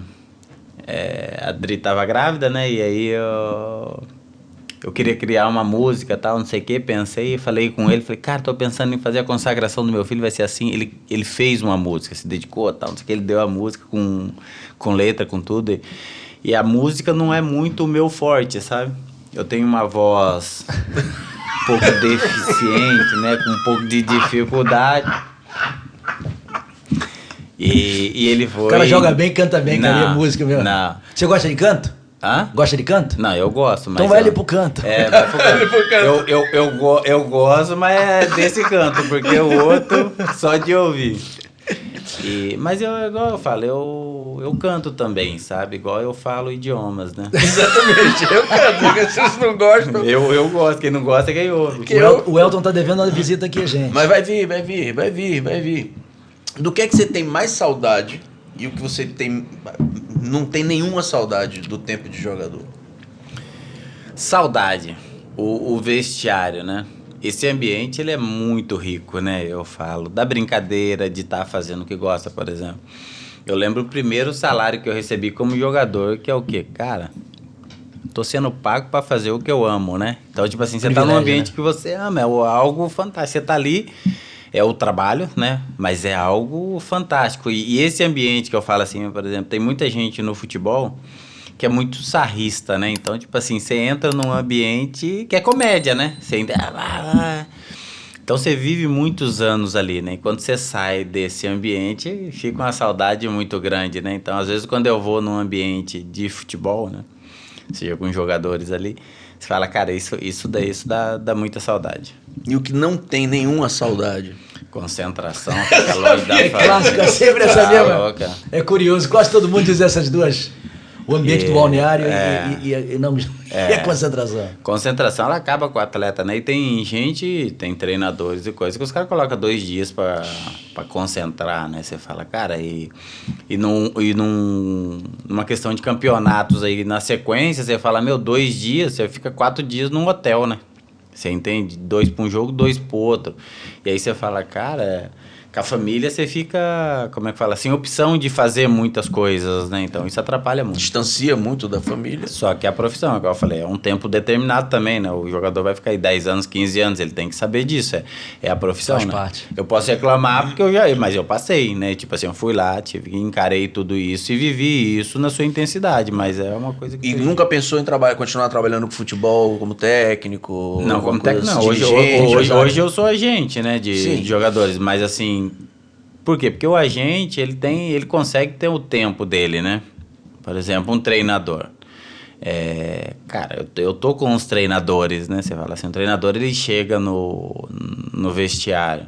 a Adri tava grávida, né? E aí eu queria criar uma música, tal, não sei o quê. Pensei, falei com ele, falei, cara, tô pensando em fazer a consagração do meu filho, vai ser assim. Ele fez uma música, se dedicou, tal, não sei o quê. Ele deu a música com letra, com tudo. E a música não é muito o meu forte, sabe? Eu tenho uma voz um pouco deficiente, né? Com um pouco de dificuldade. E ele foi... O cara joga bem, canta bem, cara, é música mesmo. Não. Você gosta de canto? Hã? Gosta de canto? Não, eu gosto, mas... Então vai ali pro canto. Vai pro canto. Eu gosto, mas é desse canto, porque o outro só de ouvir. Mas igual eu falo, eu canto também, sabe? Igual eu falo idiomas, né? Exatamente, eu canto, porque vocês não gostam. Eu gosto, quem não gosta é quem ouve. O Elton tá devendo uma visita aqui, gente. Mas vai vir. Do que é que você tem mais saudade e o que você tem, não tem nenhuma saudade do tempo de jogador? Saudade, o vestiário, né? Esse ambiente, ele é muito rico, né? Eu falo, da brincadeira, de estar fazendo o que gosta, por exemplo. Eu lembro o primeiro salário que eu recebi como jogador, que é o quê? Cara, tô sendo pago para fazer o que eu amo, né? Então, tipo assim, você tá num ambiente, né, que você ama, é algo fantástico. Você tá ali, é o trabalho, né? Mas é algo fantástico. E esse ambiente que eu falo assim, por exemplo, tem muita gente no futebol que é muito sarrista, né? Então, tipo assim, você entra num ambiente que é comédia, né? Você entra... Então, você vive muitos anos ali, né? E quando você sai desse ambiente, fica uma saudade muito grande, né? Então, às vezes, quando eu vou num ambiente de futebol, né? Seja com jogadores ali, você fala, cara, isso dá muita saudade. E o que não tem nenhuma saudade? Concentração, fica longe da família. Clássico, é sempre essa mesma. É curioso, quase todo mundo diz essas duas. O ambiente do balneário e a concentração. Concentração, ela acaba com o atleta, né? E tem gente, tem treinadores e coisas que os caras colocam 2 dias pra concentrar, né? Você fala, cara, numa questão de campeonatos aí, na sequência, você fala, 2 dias, você fica 4 dias num hotel, né? Você entende? 2 para um jogo, 2 pro outro. E aí você fala, cara... Com a família você fica, como é que fala, sem opção de fazer muitas coisas, né? Então isso atrapalha muito. Distancia muito da família. Só que a profissão, igual eu falei, é um tempo determinado também, né? O jogador vai ficar aí 10 anos, 15 anos, ele tem que saber disso, é a profissão, faz né? parte. Eu posso reclamar porque mas eu passei, né? Tipo assim, eu fui lá, encarei tudo isso e vivi isso na sua intensidade, mas é uma coisa que... E nunca pensou em continuar trabalhando com futebol como técnico? Não, como técnico não. Hoje eu sou agente, né? De jogadores, mas assim... Por quê? Porque o agente, ele consegue ter o tempo dele, né? Por exemplo, um treinador. Cara, eu tô com os treinadores, né? Você fala assim, o treinador, ele chega no vestiário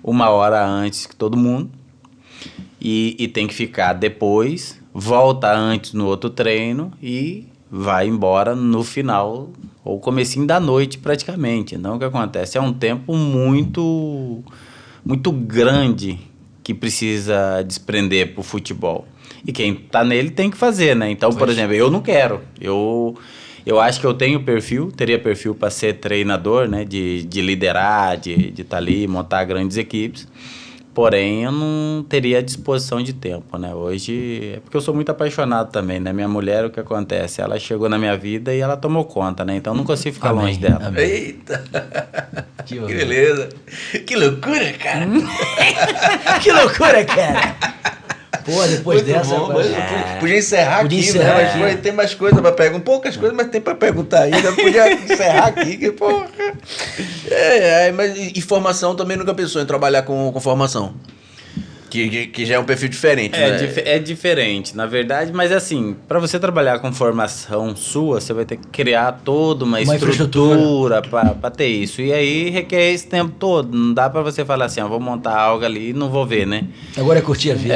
1 hora antes que todo mundo e tem que ficar depois, volta antes no outro treino e vai embora no final ou comecinho da noite praticamente. Então, o que acontece? É um tempo muito, muito grande que precisa desprender pro futebol. E quem tá nele tem que fazer, né? Então, por exemplo, eu não quero. Eu acho que eu teria perfil para ser treinador, né? De liderar, de estar ali, montar grandes equipes. Porém, eu não teria disposição de tempo, né? Hoje, é porque eu sou muito apaixonado também, né? Minha mulher, o que acontece? Ela chegou na minha vida e ela tomou conta, né? Então, eu não consigo ficar longe dela. Amém. Eita! Que beleza! Que loucura, cara! Que loucura, cara! Pô, depois muito dessa... Bom, podia encerrar aqui, né? Mas tem mais coisa para perguntar. Poucas coisas, mas tem para perguntar ainda. Podia encerrar aqui, que porra... mas e formação também nunca pensou em trabalhar com formação? Que já é um perfil diferente, né? É diferente, na verdade, mas assim, para você trabalhar com formação sua, você vai ter que criar toda uma estrutura para ter isso. E aí requer esse tempo todo. Não dá para você falar assim, vou montar algo ali e não vou ver, né? Agora é curtir a vida.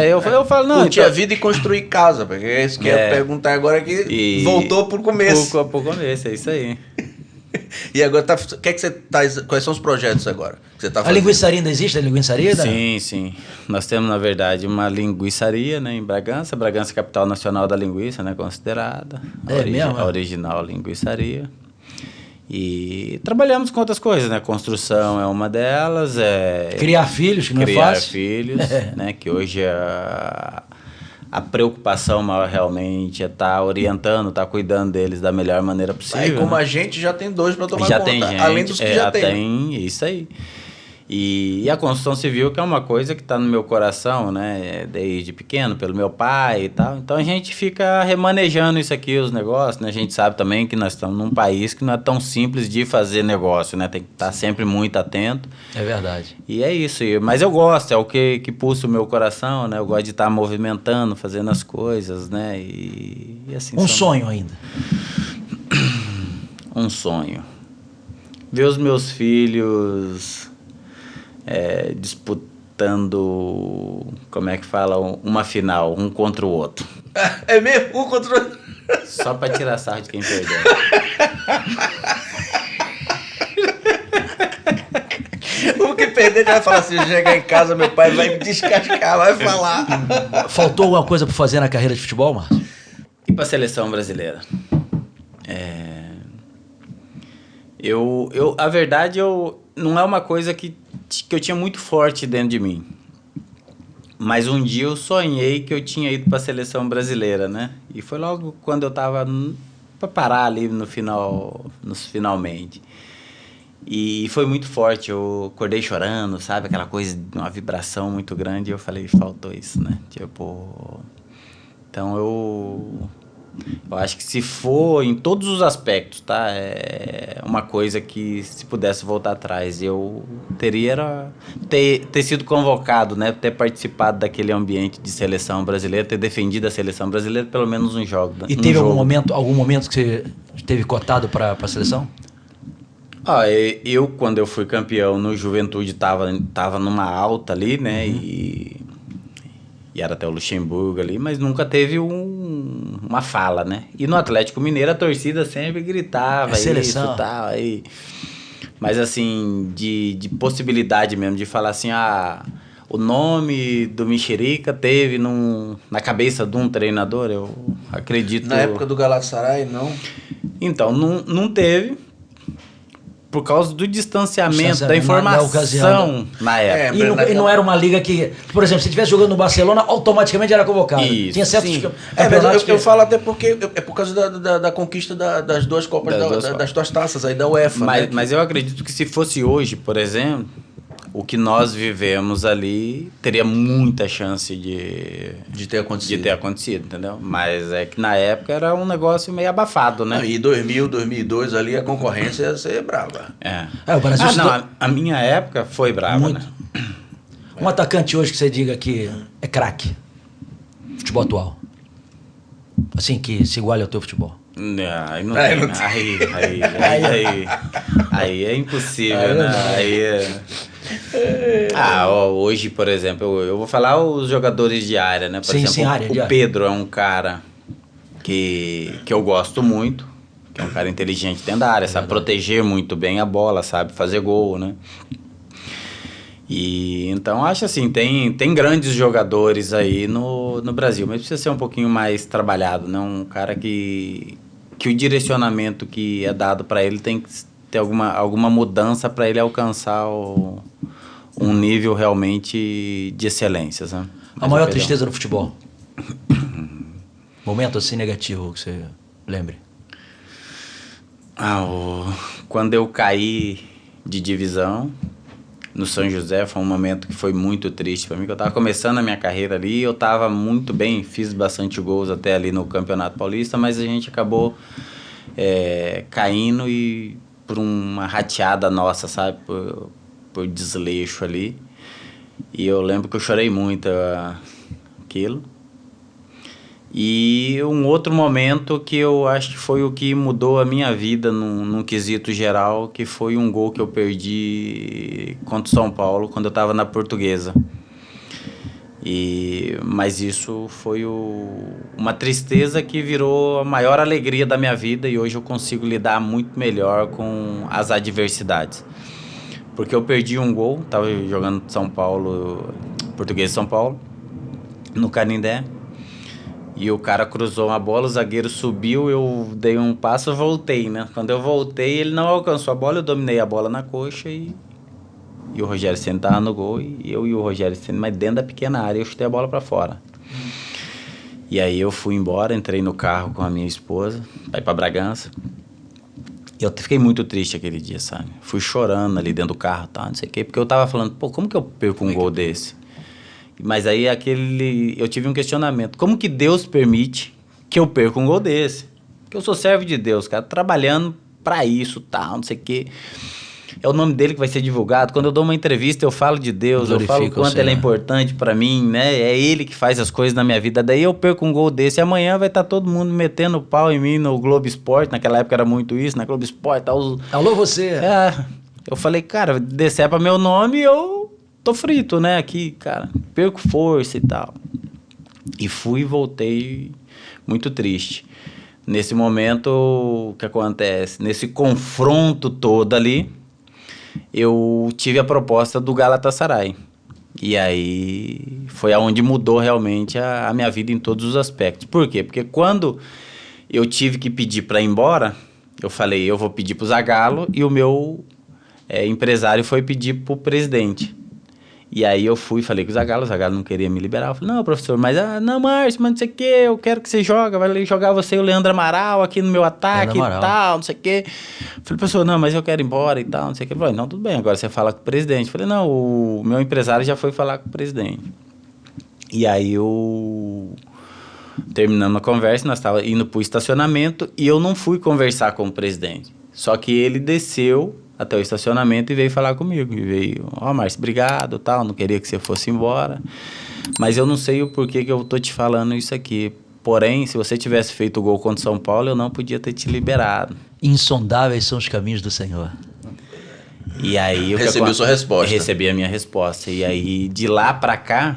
Eu falo, não. Curtir a vida e construir casa, porque é isso que eu ia perguntar agora que voltou pro começo. Pro começo, é isso aí. E agora, quais são os projetos agora que você tá fazendo? A linguiçaria ainda existe? A linguiçaria? Sim. Nós temos, na verdade, uma linguiçaria, né, em Bragança. Bragança é a capital nacional da linguiça, né, considerada. A original linguiçaria. E trabalhamos com outras coisas, né? Construção é uma delas. Criar filhos, que não é fácil. Criar filhos, né? Que hoje a preocupação maior realmente é estar orientando, estar cuidando deles da melhor maneira possível. Aí, como né? a gente já tem 2 para tomar já conta, tem gente, além dos que já tem. Isso aí. E a construção civil, que é uma coisa que está no meu coração, né? Desde pequeno, pelo meu pai e tal. Então a gente fica remanejando isso aqui, os negócios, né? A gente sabe também que nós estamos num país que não é tão simples de fazer negócio, né? Tem que estar sempre muito atento. É verdade. E é isso. Mas eu gosto, é o que pulsa o meu coração, né? Eu gosto de estar movimentando, fazendo as coisas, né? E assim. Sonho ainda. Um sonho. Ver os meus filhos... disputando, como é que fala, uma final, um contra o outro. É mesmo? Um contra o outro? Só pra tirar sarro de quem perdeu. O que Independente, vai falar assim, chegar em casa, meu pai vai me descascar, vai falar. Faltou alguma coisa pra fazer na carreira de futebol, Márcio? E para a seleção brasileira? A verdade, não é uma coisa que eu tinha muito forte dentro de mim. Mas um dia eu sonhei que eu tinha ido para a seleção brasileira, né? E foi logo quando eu estava para parar ali nos finalmente. E foi muito forte, eu acordei chorando, sabe? Aquela coisa, uma vibração muito grande, e eu falei, faltou isso, né? Tipo... Então eu acho que se for em todos os aspectos, tá? É uma coisa que se pudesse voltar atrás, eu teria ter sido convocado, né? Ter participado daquele ambiente de seleção brasileira, ter defendido a seleção brasileira pelo menos um jogo. E teve algum momento que você esteve cotado para a seleção? Quando eu fui campeão no Juventude, tava numa alta ali, né? E era até o Luxemburgo ali, mas nunca teve uma fala, né? E no Atlético Mineiro a torcida sempre gritava isso e tal. Mas assim, de possibilidade mesmo, de falar assim, o nome do Mexerica teve na cabeça de um treinador, eu acredito... Na época do Galatasaray, não? Então, não teve, por causa do distanciamento da informação na ocasião, na época. E não era uma liga que, por exemplo, se estivesse jogando no Barcelona, automaticamente era convocado. Isso, tinha certos sim. campeonatos Eu falo até porque é por causa da conquista das duas Copas, das duas taças aí da UEFA. Mas eu acredito que se fosse hoje, por exemplo, o que nós vivemos ali teria muita chance de ter acontecido, entendeu? Mas é que na época era um negócio meio abafado, né? E 2000, 2002 ali a concorrência ia ser brava. O Brasil a minha época foi brava, muito, né? Um atacante hoje que você diga que é craque, futebol atual, assim, que se iguale ao teu futebol. Aí não tem. Aí é impossível, né? Hoje, por exemplo, eu vou falar os jogadores de área, né? Por exemplo, o Pedro é um cara que eu gosto muito, que é um cara inteligente dentro da área, sabe proteger muito bem a bola, sabe fazer gol, né? E então acho assim, tem grandes jogadores aí no Brasil, mas precisa ser um pouquinho mais trabalhado, né? Um cara que o direcionamento que é dado para ele tem que ter alguma mudança para ele alcançar um nível realmente de excelência, sabe? A maior tristeza no futebol? Momento assim negativo que você lembre? Quando eu caí de divisão no São José, foi um momento que foi muito triste para mim, que eu estava começando a minha carreira ali, eu estava muito bem, fiz bastante gols até ali no Campeonato Paulista, mas a gente acabou caindo e por uma rateada nossa, sabe, por desleixo ali, e eu lembro que eu chorei muito aquilo. E um outro momento que eu acho que foi o que mudou a minha vida num quesito geral, que foi um gol que eu perdi contra o São Paulo, quando eu estava na Portuguesa. Mas isso foi uma tristeza que virou a maior alegria da minha vida, e hoje eu consigo lidar muito melhor com as adversidades. Porque eu perdi um gol, estava jogando São Paulo, Portuguesa de São Paulo, no Canindé. E o cara cruzou uma bola, o zagueiro subiu, eu dei um passo e voltei, né? Quando eu voltei, ele não alcançou a bola, eu dominei a bola na coxa e o Rogério Ceni tava no gol, e eu e o Rogério Ceni, mas dentro da pequena área, eu chutei a bola para fora. E aí eu fui embora, entrei no carro com a minha esposa, pra ir pra Bragança. E eu fiquei muito triste aquele dia, sabe? Fui chorando ali dentro do carro, tá, não sei o quê, porque eu tava falando, como que eu perco um gol desse? Mas aí eu tive um questionamento. Como que Deus permite que eu perca um gol desse? Porque eu sou servo de Deus, cara, trabalhando pra isso, tal, não sei o quê. É o nome dele que vai ser divulgado. Quando eu dou uma entrevista, eu falo de Deus, eu falo o quanto ele é importante pra mim, né? É ele que faz as coisas na minha vida. Daí eu perco um gol desse, e amanhã vai estar todo mundo metendo pau em mim no Globo Esporte. Naquela época era muito isso, na Globo Esporte. Alô, você! Eu falei, cara, decepa meu nome e eu tô frito, né, aqui, cara, perco força e tal. E fui e voltei muito triste. Nesse momento, o que acontece? Nesse confronto todo ali, eu tive a proposta do Galatasaray. E aí foi aonde mudou realmente a minha vida em todos os aspectos. Por quê? Porque quando eu tive que pedir para ir embora, eu falei, eu vou pedir para o Zagallo, e o meu empresário foi pedir para o presidente. E aí eu fui, falei com o Zagallo não queria me liberar. Eu falei, não, professor, mas não, Márcio, mas não sei o que, eu quero que você jogue, vai jogar você e o Leandro Amaral aqui no meu ataque e tal, não sei o que. Falei, professor, não, mas eu quero ir embora e tal, não sei o que. Ele falou, não, tudo bem, agora você fala com o presidente. Eu falei, não, o meu empresário já foi falar com o presidente. E aí terminamos a conversa, nós estávamos indo para o estacionamento e eu não fui conversar com o presidente. Só que ele desceu até o estacionamento e veio falar comigo. E veio, Márcio, obrigado, tal, não queria que você fosse embora. Mas eu não sei o porquê que eu tô te falando isso aqui. Porém, se você tivesse feito o gol contra o São Paulo, eu não podia ter te liberado. Insondáveis são os caminhos do Senhor. E aí... Recebeu sua resposta. Recebi a minha resposta. E aí, de lá pra cá,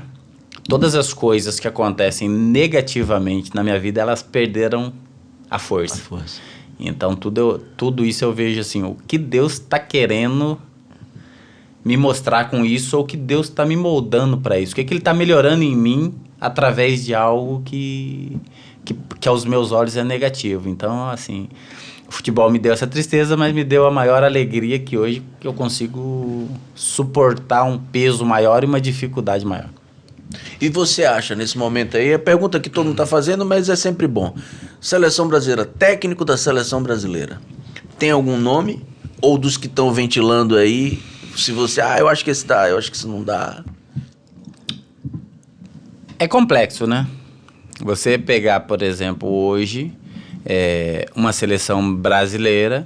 todas as coisas que acontecem negativamente na minha vida, elas perderam a força. A força. Então, tudo isso eu vejo assim, o que Deus está querendo me mostrar com isso, ou o que Deus está me moldando para isso. O que Ele está melhorando em mim através de algo que aos meus olhos é negativo. Então, assim, o futebol me deu essa tristeza, mas me deu a maior alegria que hoje eu consigo suportar um peso maior e uma dificuldade maior. E você acha, nesse momento aí, a pergunta que todo mundo está fazendo, mas é sempre bom. Seleção brasileira, técnico da seleção brasileira, tem algum nome? Ou dos que estão ventilando aí, se você, eu acho que esse dá, eu acho que esse não dá. É complexo, né? Você pegar, por exemplo, hoje, uma seleção brasileira,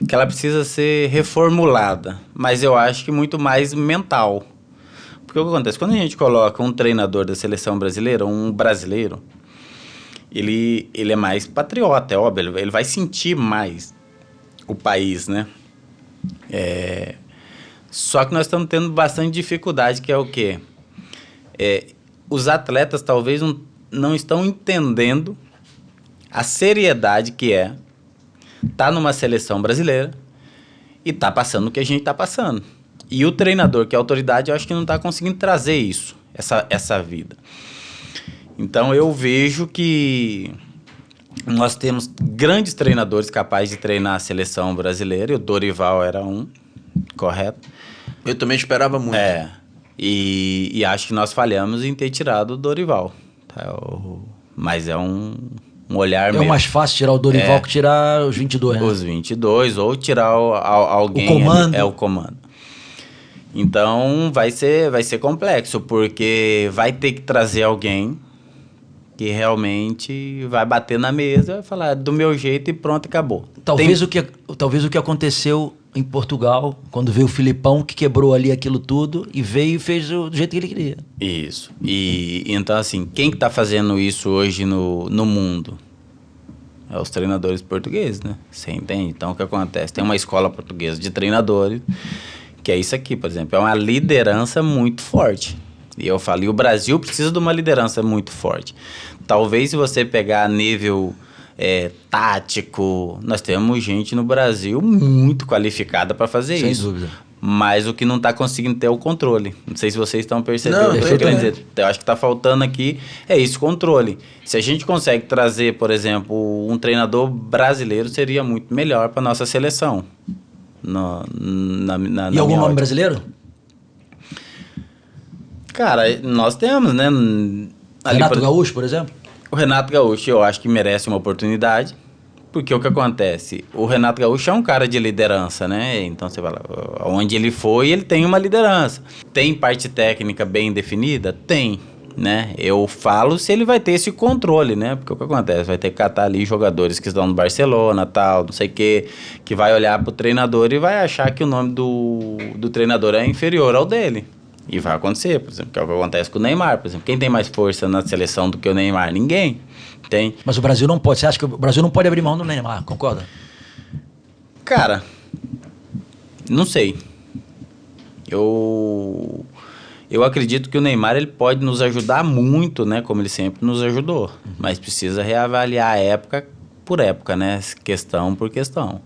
que ela precisa ser reformulada, mas eu acho que muito mais mental. Porque o que acontece? Quando a gente coloca um treinador da seleção brasileira, um brasileiro, ele é mais patriota, é óbvio, ele vai sentir mais o país, né? Só que nós estamos tendo bastante dificuldade, que é o quê? Os atletas talvez não estão entendendo a seriedade que é estar numa seleção brasileira e estar passando o que a gente está passando. E o treinador, que é a autoridade, eu acho que não está conseguindo trazer isso, essa vida. Então, eu vejo que nós temos grandes treinadores capazes de treinar a seleção brasileira, e o Dorival era um, correto? Eu também esperava muito. E acho que nós falhamos em ter tirado o Dorival. Tá? Mas é um olhar meu. É mais fácil tirar o Dorival que tirar os 22, né? Os 22, ou tirar alguém... O comando. O comando. Então, vai ser complexo, porque vai ter que trazer alguém que realmente vai bater na mesa, vai falar do meu jeito e pronto, acabou. Talvez o que aconteceu em Portugal, quando veio o Filipão, que quebrou ali aquilo tudo e veio e fez do jeito que ele queria. Isso. E então, assim, quem que tá fazendo isso hoje no mundo? É os treinadores portugueses, né? Você entende? Então, o que acontece? Tem uma escola portuguesa de treinadores, que é isso aqui, por exemplo, é uma liderança muito forte. E eu falo, e o Brasil precisa de uma liderança muito forte. Talvez se você pegar a nível tático, nós temos gente no Brasil muito qualificada para fazer isso. Sem dúvida. Mas o que não está conseguindo ter é o controle. Não sei se vocês estão percebendo. Não, eu acho que está faltando aqui esse controle. Se a gente consegue trazer, por exemplo, um treinador brasileiro, seria muito melhor para nossa seleção. E algum nome brasileiro? Cara, nós temos, né? Renato Gaúcho, por exemplo? O Renato Gaúcho, eu acho que merece uma oportunidade, porque o que acontece? O Renato Gaúcho é um cara de liderança, né? Então, você fala, onde ele foi, ele tem uma liderança. Tem parte técnica bem definida? Tem, né? Eu falo se ele vai ter esse controle, né? Porque o que acontece? Vai ter que catar ali jogadores que estão no Barcelona, tal, não sei o quê, que vai olhar pro treinador e vai achar que o nome do treinador é inferior ao dele. E vai acontecer, por exemplo, que é o que acontece com o Neymar, por exemplo. Quem tem mais força na seleção do que o Neymar? Ninguém tem. Mas o Brasil não pode. Você acha que o Brasil não pode abrir mão do Neymar, concorda? Cara, não sei. Eu acredito que o Neymar ele pode nos ajudar muito, né? Como ele sempre nos ajudou. Mas precisa reavaliar a época por época, né? Questão por questão.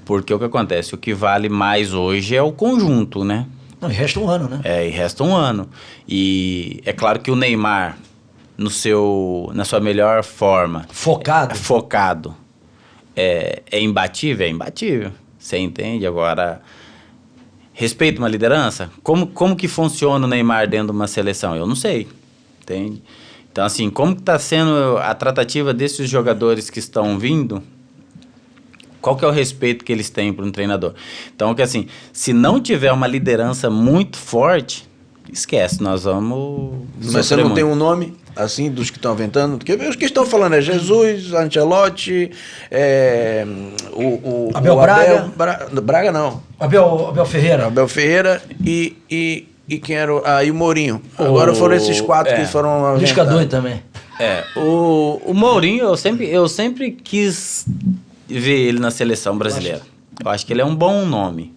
Porque o que acontece? O que vale mais hoje é o conjunto, né? Não, e resta um ano, né? E resta um ano. E é claro que o Neymar, na sua melhor forma... Focado. É imbatível? É imbatível. Você entende? Agora, respeita uma liderança? Como que funciona o Neymar dentro de uma seleção? Eu não sei. Entende? Então, assim, como que está sendo a tratativa desses jogadores que estão vindo? Qual que é o respeito que eles têm para um treinador? Então, que assim, se não tiver uma liderança muito forte, esquece, nós vamos... Mas você não tem um nome, assim, dos que estão aventando? Porque os que estão falando é Jesus, Ancelotti, Abel Braga. Braga não. Abel Ferreira. Abel Ferreira e quem era? Ah, e o Mourinho. Agora foram esses 4 que foram aventados. Lisca doido também. O Mourinho, eu sempre quis ver ele na seleção brasileira. Eu acho que ele é um bom nome.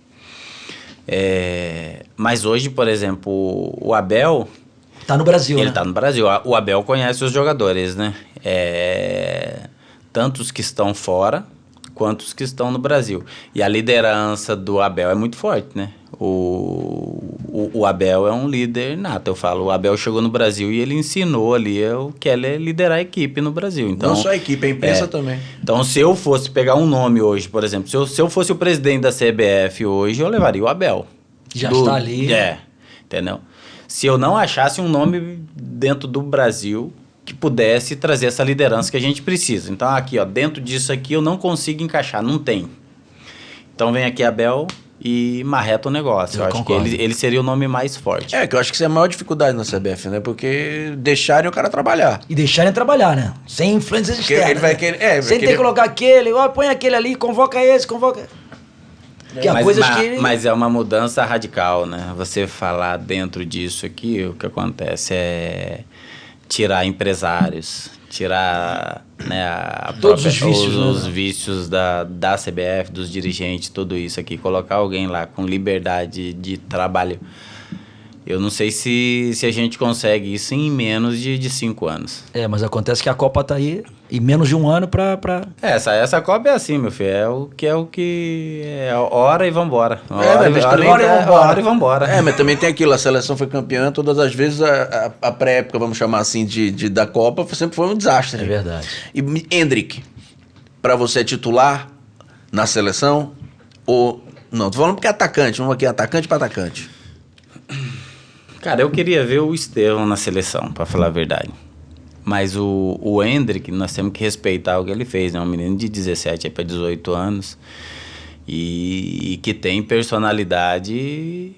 Mas hoje, por exemplo, o Abel... Tá no Brasil, Ele né? tá no Brasil. O Abel conhece os jogadores, né? Tanto os que estão fora, quanto os que estão no Brasil. E a liderança do Abel é muito forte, né? O Abel é um líder nato. Eu falo, o Abel chegou no Brasil e ele ensinou ali o que é liderar a equipe no Brasil. Então, não só a equipe, a imprensa também. Então, se eu fosse pegar um nome hoje, por exemplo, se eu fosse o presidente da CBF hoje, eu levaria o Abel. Já está ali. Entendeu? Se eu não achasse um nome dentro do Brasil que pudesse trazer essa liderança que a gente precisa. Então, aqui, ó, dentro disso aqui eu não consigo encaixar, não tem. Então, vem aqui Abel e marreta o negócio. Eu acho que ele seria o nome mais forte. Que eu acho que isso é a maior dificuldade na CBF, né? Porque deixarem o cara trabalhar. E deixarem trabalhar, né? Sem influências externas. Ele vai querer, sem ter que colocar aquele, põe aquele ali, convoca esse, convoca... Mas é uma mudança radical, né? Você falar dentro disso aqui, o que acontece é tirar empresários, tirar, né, todos os vícios, os vícios da CBF, dos dirigentes, tudo isso aqui, colocar alguém lá com liberdade de trabalho. Eu não sei se a gente consegue isso em menos de 5 anos. Mas acontece que a Copa tá aí em menos de um ano pra... Essa Copa é assim, meu filho. É hora e vambora. Hora e vambora. Mas também tem aquilo, a seleção foi campeã, todas as vezes a pré-época, vamos chamar assim, da Copa, sempre foi um desastre. É verdade. E Endrick, pra você é titular na seleção? Ou... Não, tô falando porque é atacante, vamos aqui, atacante pra atacante. Cara, eu queria ver o Estevão na seleção, pra falar a verdade. Mas o Endrick, nós temos que respeitar o que ele fez, né? Um menino de 17 para 18 anos e que tem personalidade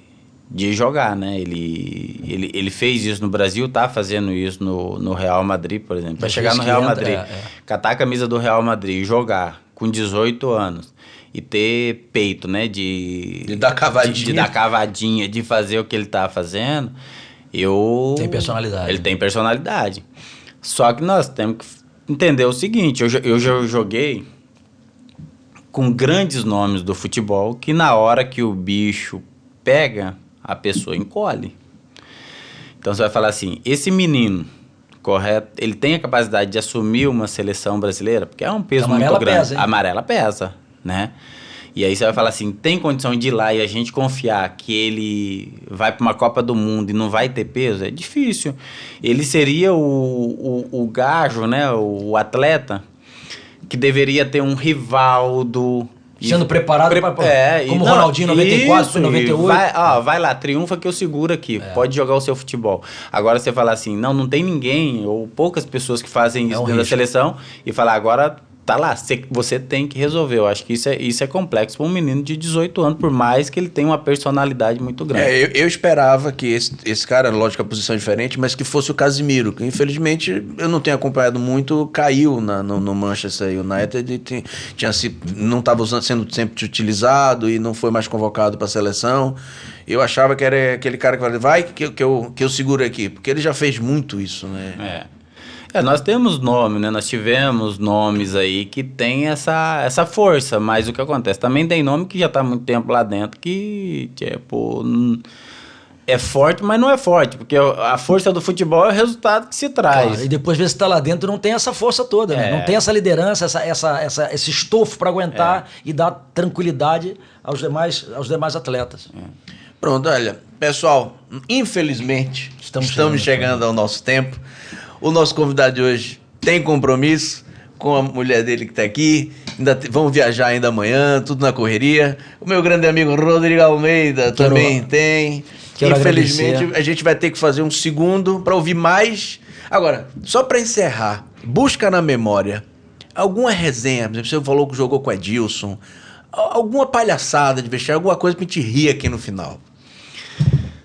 de jogar, né? Ele fez isso no Brasil, tá fazendo isso no Real Madrid, por exemplo. Para chegar no Real Madrid, catar a camisa do Real Madrid e jogar com 18 anos e ter peito, né? De dar cavadinha. De dar cavadinha, de fazer o que ele tá fazendo. Tem personalidade. Ele tem personalidade. Só que nós temos que entender o seguinte, eu já joguei com grandes nomes do futebol que na hora que o bicho pega, a pessoa encolhe. Então você vai falar assim, esse menino, correto, ele tem a capacidade de assumir uma seleção brasileira? Porque é um peso muito grande. Pesa, hein? A amarela pesa, né? E aí você vai falar assim, tem condição de ir lá e a gente confiar que ele vai para uma Copa do Mundo e não vai ter peso? É difícil. Ele seria o gajo, né? O atleta que deveria ter um Rivaldo... Sendo preparado como o Ronaldinho em 94, 98. Vai lá, triunfa que eu seguro aqui. Pode jogar o seu futebol. Agora você fala assim, não tem ninguém ou poucas pessoas que fazem isso dentro da seleção e falar, agora tá lá, você tem que resolver. Eu acho que isso é complexo para um menino de 18 anos, por mais que ele tenha uma personalidade muito grande. Eu esperava que esse cara, lógico, a posição é diferente, mas que fosse o Casimiro, que infelizmente eu não tenho acompanhado muito, caiu no Manchester United, não estava sendo sempre utilizado e não foi mais convocado para a seleção. Eu achava que era aquele cara que vai que eu seguro aqui, porque ele já fez muito isso, né? Nós temos nome, né? Nós tivemos nomes aí que tem essa força, mas o que acontece? Também tem nome que já está há muito tempo lá dentro que, tipo, é forte, mas não é forte, porque a força do futebol é o resultado que se traz. Claro, e depois, às vezes, você tá lá dentro não tem essa força toda, né? Não tem essa liderança, esse estofo para aguentar e dar tranquilidade aos demais atletas. Pronto, olha, pessoal, infelizmente, estamos chegando ao nosso tempo. O nosso convidado de hoje tem compromisso com a mulher dele que está aqui. Vamos viajar ainda amanhã, tudo na correria. O meu grande amigo Rodrigo Almeida também tem. Infelizmente, agradecer. A gente vai ter que fazer um segundo para ouvir mais. Agora, só para encerrar, busca na memória alguma resenha. Por exemplo, você falou que jogou com o Edilson. Alguma palhaçada de vestiário, alguma coisa pra gente rir aqui no final.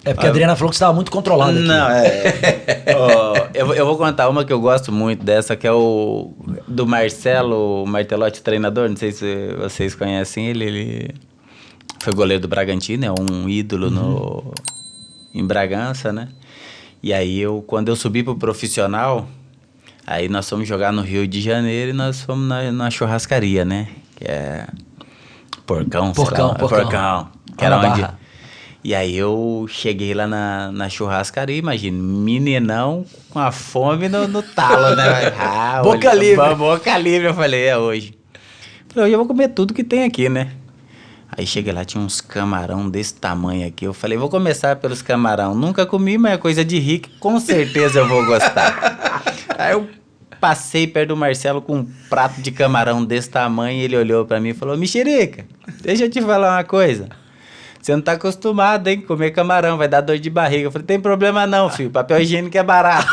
É porque a Adriana falou que você estava muito controlado aqui. Não, eu vou contar uma que eu gosto muito dessa, que é o do Marcelo Martelotti, treinador. Não sei se vocês conhecem ele. Ele foi goleiro do Bragantino, é um ídolo em Bragança, né? E aí, quando eu subi pro profissional, aí nós fomos jogar no Rio de Janeiro e nós fomos na churrascaria, né? Que é Porcão. Que era onde... E aí eu cheguei lá na churrascaria, imagina, meninão com a fome no talo, né? Boca livre. Boca livre, eu falei, é hoje. Falei, hoje eu vou comer tudo que tem aqui, né? Aí cheguei lá, tinha uns camarão desse tamanho aqui. Eu falei, vou começar pelos camarão. Nunca comi, mas é coisa de rico, com certeza eu vou gostar. Aí eu passei perto do Marcelo com um prato de camarão desse tamanho e ele olhou pra mim e falou, mexerica, deixa eu te falar uma coisa. Você não tá acostumado, hein? Comer camarão, vai dar dor de barriga. Eu falei, tem problema não, filho. Papel higiênico é barato.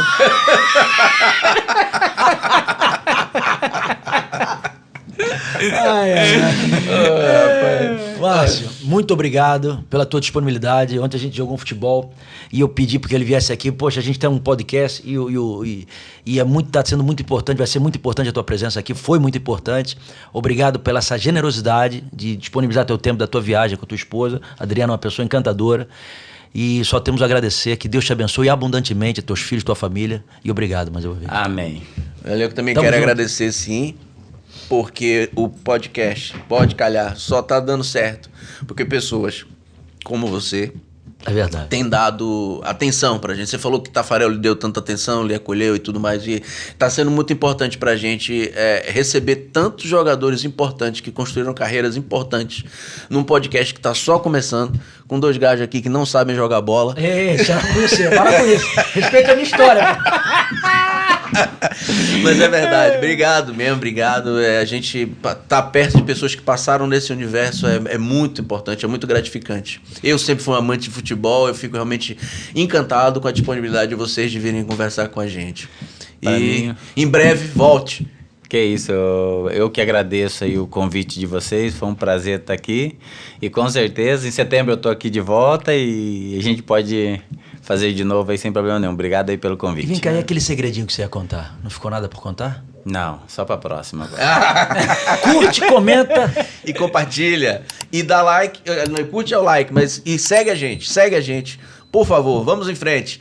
Márcio, muito obrigado pela tua disponibilidade. Ontem a gente jogou um futebol e eu pedi porque ele viesse aqui. Poxa, a gente tem um podcast e tá sendo muito importante, vai ser muito importante a tua presença aqui. Foi muito importante. Obrigado pela essa generosidade de disponibilizar teu tempo da tua viagem com a tua esposa. A Adriana é uma pessoa encantadora. E só temos a agradecer, que Deus te abençoe abundantemente, teus filhos, tua família. E obrigado mais uma vez. Amém. Eu também quero agradecer, sim. Porque o podcast Pode Calhar só tá dando certo porque pessoas como você têm dado atenção pra gente. Você falou que Tafarel lhe deu tanta atenção, lhe acolheu e tudo mais, e tá sendo muito importante pra gente receber tantos jogadores importantes que construíram carreiras importantes num podcast que tá só começando, com dois gajos aqui que não sabem jogar bola. Ei, já conheceu, para com isso. Respeita a minha história. Mas é verdade, obrigado mesmo, obrigado. A gente tá perto de pessoas que passaram nesse universo é muito importante, é muito gratificante. Eu sempre fui um amante de futebol, eu fico realmente encantado com a disponibilidade de vocês de virem conversar com a gente. E em breve, volte. Que isso, eu que agradeço aí o convite de vocês, foi um prazer estar aqui. E com certeza, em setembro eu tô aqui de volta e a gente pode fazer de novo aí sem problema nenhum. Obrigado aí pelo convite. E vem cá, e aquele segredinho que você ia contar? Não ficou nada por contar? Não, só pra próxima agora. Curte, comenta e compartilha. E dá like, não curte é o like, mas e segue a gente, por favor, vamos em frente.